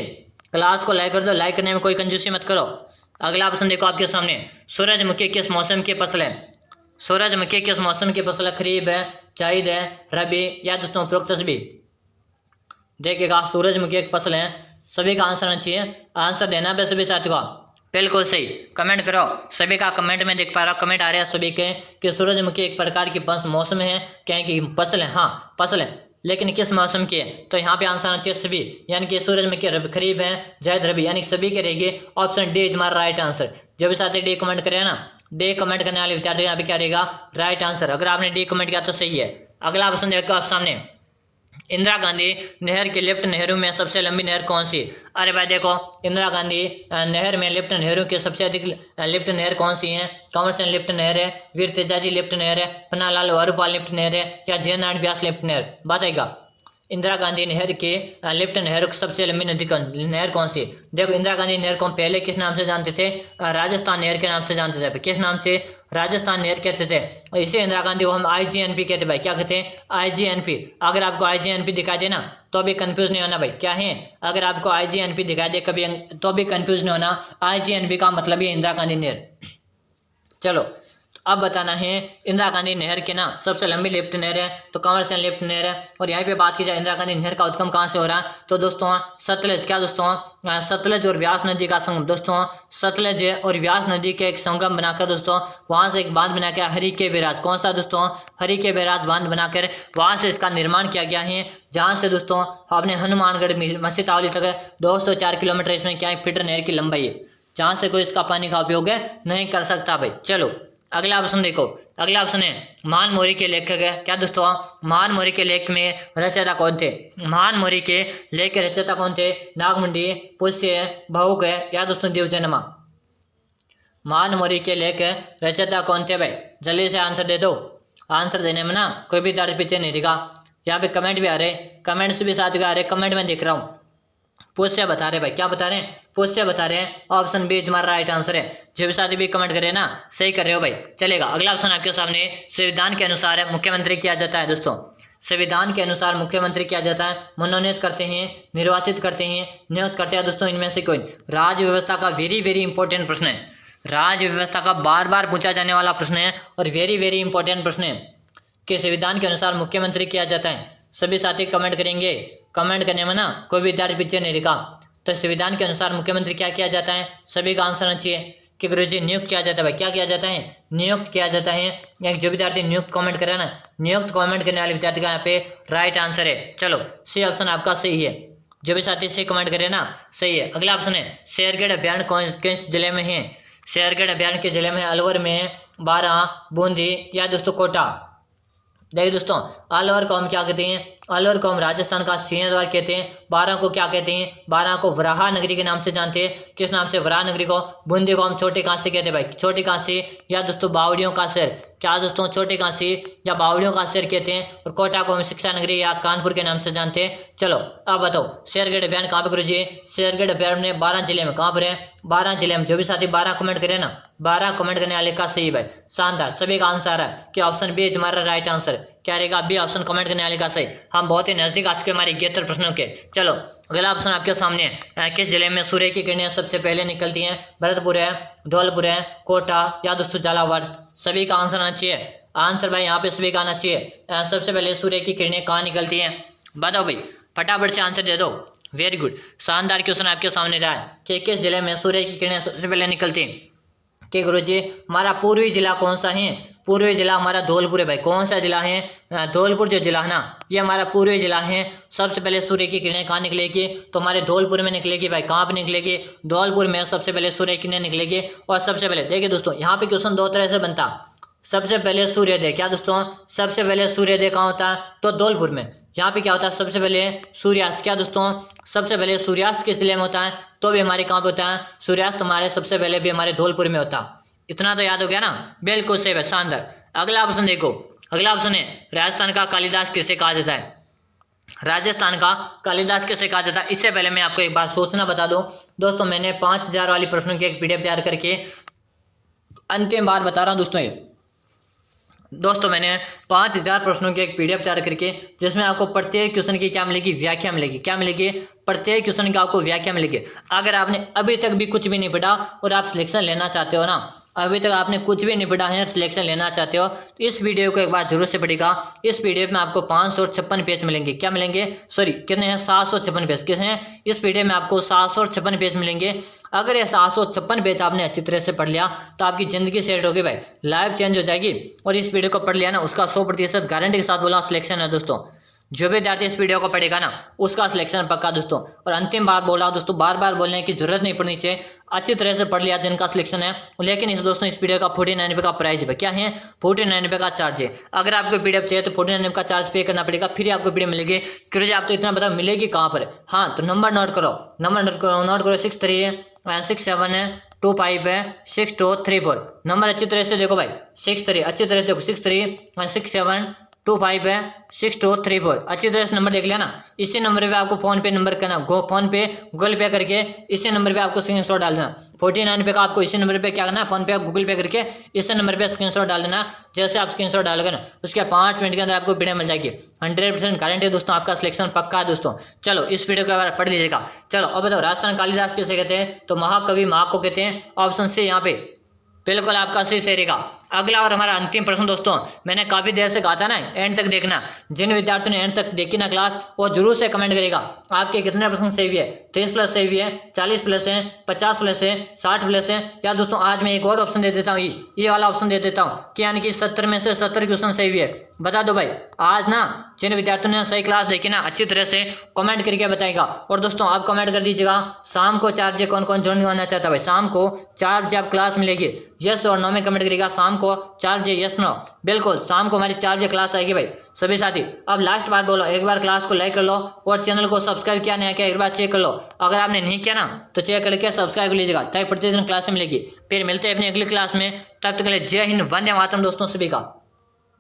क्लास को लाइक कर दो। लाइक करने में कोई कंजूसी मत करो। अगला ऑप्शन देखो आपके सामने, सूरजमुखी किस मौसम की फसल है? सूरजमुखी किस मौसम की फसल है? खरीफ है, जायद है, रबी, या दोस्तों उपरोक्त सभी? देखिएगा सूरजमुखी एक फसल है, सभी का आंसर आना चाहिए। आंसर देना पे सभी साथियों का बिल्कुल सही। कमेंट करो, सभी का कमेंट में देख पा रहा हूँ, कमेंट आ रहे हैं सभी के कि सूरजमुखी एक प्रकार की मौसम है, क्या कि फसल है? हाँ फसल है, लेकिन किस मौसम की है? तो यहाँ पे आंसर आना चाहिए सभी, यानी कि सूरजमुखी खरीफ है, जायद, रबी, यानी सभी के रहेगी। ऑप्शन डी इज हमारा राइट आंसर। जो भी साथी डी कमेंट करे ना, डी कमेंट करने वाले विद्यार्थी यहाँ पे क्या रहेगा? Right answer. अगर आपने डी कमेंट किया तो सही है। अगला ऑप्शन देखो आप सामने, इंदिरा गांधी नहर के लिफ्ट नहरों में सबसे लंबी नहर कौन सी? अरे भाई देखो, इंदिरा गांधी नहर में लिफ्ट नहरों की सबसे अधिक लिफ्ट नहर कौन सी है? कंवर सेन लिफ्ट नहर है, वीर तेजाजी लिफ्ट नहर है, पन्नालाल वारुपाल लिफ्ट नहर है, या जयनारायण व्यास लिफ्ट नहर? बताएगा इंदिरा गांधी नहर के लिफ्ट नहर सबसे लंबी नहर कौन सी? देखो इंदिरा गांधी नहर को पहले किस नाम से जानते थे? राजस्थान नहर के नाम से जानते थे। किस नाम से? राजस्थान नहर कहते थे। और इसे इंदिरा गांधी को हम IGNP कहते हैं भाई। क्या कहते हैं? IGNP। अगर आपको IGNP दिखाई दे ना तो भी कंफ्यूज नहीं होना भाई। क्या है? अगर आपको IGNP दिखाई दे कभी तो भी कंफ्यूज नहीं होना। IGNP का मतलब ही इंदिरा गांधी नहर। चलो अब बताना है इंदिरा गांधी नहर के ना सबसे लंबी लिफ्ट नहर है तो कंवर सेन लिफ्ट नहर है। और यहाँ पे बात की जाए इंदिरा गांधी नहर का उद्गम कहाँ से हो रहा है, तो दोस्तों सतलज। क्या दोस्तों? सतलज और व्यास नदी का संगम। दोस्तों सतलज और व्यास नदी के एक संगम बनाकर दोस्तों वहां से एक बांध बनाकर हरी के बैराज, कौन सा दोस्तों? हरी के बैराज बांध बनाकर वहां से इसका निर्माण किया गया है। जहाँ से दोस्तों अपने हनुमानगढ़ मसीतावली तक 204 किलोमीटर इसमें क्या है फीटर नहर की लंबाई है, जहाँ से कोई इसका पानी का उपयोग नहीं कर सकता भाई। चलो अगला ऑप्शन देखो, अगला ऑप्शन है महानमोरी के लेखक है। क्या दोस्तों? महानमोरी के लेख में रचयिता कौन थे? महानमोरी के लेख के रचयिता कौन थे? नागमंडी, पुष्य, भावुक है, या दोस्तों द्विजनमा? महानमोरी के लेख रचयिता कौन थे भाई? जल्दी से आंसर दे दो। आंसर देने में ना कोई भी दर्द पीछे नहीं दिखा। यहाँ पे कमेंट भी आ रहे, कमेंट्स भी साथ आ रहे, कमेंट में देख रहा हूँ। पुष्य बता रहे भाई। क्या बता रहे हैं? पुष्य बता रहे हैं। ऑप्शन बी हमारा राइट आंसर है। जो भी साथी भी कमेंट कर रहे हैं ना सही कर रहे हो भाई। चलेगा अगला ऑप्शन आपके सामने, संविधान के अनुसार मुख्यमंत्री किया जाता है। दोस्तों संविधान के अनुसार मुख्यमंत्री किया जाता है, मनोनीत करते हैं, निर्वाचित करते हैं, नियुक्त करते हैं। दोस्तों इनमें से कोई? राज्य व्यवस्था का वेरी वेरी इंपॉर्टेंट प्रश्न है। राज्य व्यवस्था का बार बार पूछा जाने वाला प्रश्न है और वेरी वेरी इंपॉर्टेंट प्रश्न है कि संविधान के अनुसार मुख्यमंत्री किया जाता है। सभी साथी कमेंट करेंगे, कमेंट करने में ना कोई विद्यार्थी पीछे नहीं रुका। तो संविधान के अनुसार मुख्यमंत्री क्या किया जाता है? सभी का आंसर आना चाहिए कि गुरुजी नियुक्त किया जाता है भाई। क्या किया जाता है? नियुक्त किया जाता है। या जो विद्यार्थी नियुक्त कमेंट करे ना, नियुक्त कमेंट करने वाले विद्यार्थी का यहाँ पे राइट आंसर है। चलो सी ऑप्शन आपका सही है। जो भी साथी से कमेंट करे ना सही है। अगला ऑप्शन है शेरगढ़ अभ्यारण्य किस जिले में है? शेरगढ़ अभ्यारण्य के जिले में अलवर में, बारां, बूंदी या दोस्तों कोटा। देखिए दोस्तों, अलवर को हम क्या कहते हैं? अलवर को हम राजस्थान का सिंहद्वार कहते हैं। बारां को क्या कहते हैं? बारां को वराहा नगरी के नाम से जानते हैं। किस नाम से? वराहा नगरी को। बूंदी को हम छोटी काशी कहते हैं भाई, छोटी काशी या दोस्तों बावड़ियों का शहर। क्या दोस्तों? छोटी काशी या बावड़ियों का शहर कहते हैं। और कोटा को हम शिक्षा नगरी या कानपुर के नाम से जानते हैं। चलो अब बताओ शेरगढ़ अभ्यारण्य कहाँ पे करो जी? शेरगढ़ अभ्यारण्य 12 जिले में। कहाँ पर है? 12 जिले में। जो भी साथी 12 कमेंट करे ना, 12 कमेंट करने वाले का सही भाई, शानदार। सभी का आंसर है कि ऑप्शन बी हमारा राइट आंसर। क्या रहेगा? बी ऑप्शन कमेंट करने वाले का सही। हम बहुत ही नजदीक आ चुके हमारे 71 प्रश्नों के। चलो अगला ऑप्शन आपके सामने है, किस जिले में सूर्य की किरणें सबसे पहले निकलती हैं? भरतपुर है, धौलपुर है, कोटा या दोस्तों झालावाड़। सभी का आंसर आना चाहिए। आंसर भाई यहाँ पे सभी का आना चाहिए। सबसे पहले सूर्य की किरणें कहाँ निकलती हैं? बताओ भाई, फटाफट से आंसर दे दो। वेरी गुड, शानदार क्वेश्चन आपके सामने रहा है कि किस जिले में सूर्य की किरणें सबसे पहले निकलती हैं? कि गुरुजी हमारा पूर्वी जिला कौन सा है? पूर्वी जिला हमारा धौलपुर है भाई। कौन सा जिला है? धौलपुर जो जिला है ना, ये हमारा पूर्वी जिला है। सबसे पहले सूर्य की किरणें कहाँ निकलेगी? तो हमारे धौलपुर में निकलेगी भाई। कहाँ पे निकलेगी? धौलपुर में सबसे पहले सूर्य की किरणें निकलेगी। और सबसे पहले देखिए दोस्तों, यहाँ पे क्वेश्चन दो तरह से बनता। सबसे पहले सूर्योदय, क्या दोस्तों? सबसे पहले सूर्योदय कहाँ होता है? तो धौलपुर में। यहाँ पे क्या होता है? सबसे पहले सूर्यास्त, क्या दोस्तों? सबसे पहले सूर्यास्त किस जिले में होता है? तो भी हमारे कहाँ पे होता है? सूर्यास्त हमारे सबसे पहले भी हमारे धौलपुर में होता। इतना तो याद हो गया ना? बिल्कुल सही है, शानदार। अगला ऑप्शन देखो, अगला ऑप्शन है राजस्थान का कालिदास किसे कहा जाता है? राजस्थान का कालिदास किसे कहा जाता है? इससे पहले मैं आपको एक बात सोचना बता दूं दोस्तों, मैंने 5000 वाली प्रश्नों की एक पीडीएफ तैयार करके अंतिम बार बता रहा हूं दोस्तों, ये दोस्तों मैंने 5000 प्रश्नों की एक पीडीएफ तैयार करके, जिसमें आपको प्रत्येक क्वेश्चन की क्या मिलेगी? व्याख्या मिलेगी। क्या मिलेगी? प्रत्येक क्वेश्चन की आपको व्याख्या मिलेगी। अगर आपने अभी तक भी कुछ भी नहीं पढ़ा और आप सिलेक्शन लेना चाहते हो ना, अभी तक आपने कुछ भी नहीं पढ़ा है, सिलेक्शन लेना चाहते हो, तो इस वीडियो को एक बार जरूर से पढ़ेगा। इस पीडीएफ में आपको 556 पेज मिलेंगे। क्या मिलेंगे? सॉरी कितने हैं? 756 पेज। किस हैं? इस पीडीएफ में आपको 756 पेज मिलेंगे। अगर ये 756 पेज आपने अच्छी तरह से पढ़ लिया तो आपकी जिंदगी सेट होगी भाई, लाइफ चेंज हो जाएगी। और इस वीडियो को पढ़ लिया ना, उसका 100% गारंटी के साथ बोला सिलेक्शन है दोस्तों। जो भी विद्यार्थी इस वीडियो को पढ़ेगा ना, उसका सिलेक्शन पक्का दोस्तों। और अंतिम बार बोला दोस्तों, बार बार बोलने की जरूरत नहीं पड़नी चाहिए। अच्छी तरह से पढ़ लिया जिनका सिलेक्शन है। लेकिन इस दोस्तों इस वीडियो का 49 रुपये का प्राइस है। क्या है? 49 रुपये का चार्ज है। अगर आपको पीडीएफ चाहिए तो 49 रुपये का चार्ज पे करना पड़ेगा, फिर आपको पीडीएफ मिलेगी। क्योंकि आप तो इतना बता मिलेगी कहाँ पर? हाँ तो नंबर नोट करो, नंबर नोट करो 6367256234। नंबर अच्छी तरह से देखो भाई, 63 अच्छी तरह से देखो, 6367256234। अच्छी तरह से नंबर देख लिया ना। इसी नंबर पे आपको फोन पे नंबर करना, फोन पे गूगल पे करके इसी नंबर पे आपको स्क्रीनशॉट डाल देना। 49 रुपये का आपको इसी नंबर पे क्या करना है? फोन पे गूगल पे करके इसी नंबर पे स्क्रीनशॉट डाल देना। जैसे आप स्क्रीनशॉट डालोगे ना, उसके 5 मिनट के अंदर आपको वीडियो मिल जाएगी। 100% गारंटी दोस्तों, आपका सिलेक्शन पक्का है दोस्तों। चलो इस वीडियो को पढ़ लीजिएगा। चलो अब बताओ राजस्थान कालिदास किसे कहते हैं? तो महाकवि महाक को कहते हैं। ऑप्शन सी यहाँ पे बिल्कुल आपका सही रहेगा। अगला और हमारा अंतिम प्रश्न दोस्तों, मैंने काफी देर से कहा था ना एंड तक देखना। जिन विद्यार्थियों ने एंड तक देखी ना क्लास, वो जरूर से कमेंट करेगा आपके कितने प्रश्न सही हुए। 30 प्लस सही हुए, 40 प्लस है, 50 प्लस है, 60 प्लस है। या दोस्तों आज मैं एक और ऑप्शन दे देता हूँ, ये वाला ऑप्शन दे देता हूँ कि यानी कि 70 में से 70 क्वेश्चन सही हुए। बता दो भाई आज ना जिन विद्यार्थियों ने सही क्लास देखी ना, अच्छी तरह से कमेंट करके बताएगा। और दोस्तों आप कमेंट कर दीजिएगा शाम को 4 बजे कौन कौन ज्वाइन करना चाहता है भाई। शाम को 4 बजे आप क्लास मिलेगी, यस और नो में कमेंट करेगा। शाम को 4 बजे यस नो, बिल्कुल शाम को हमारी 4 बजे क्लास आएगी भाई सभी साथी। अब लास्ट बार बोलो, एक बार क्लास को लाइक कर लो और चैनल को सब्सक्राइब किया नहीं किया एक बार चेक कर लो। अगर आपने नहीं किया ना तो चेक करके सब्सक्राइब कर लीजिएगा, ताकि प्रतिदिन क्लास मिलेगी। फिर मिलते हैं अपनी अगली क्लास में, तब तक के लिए जय हिंद, वंदे मातरम दोस्तों सभी का।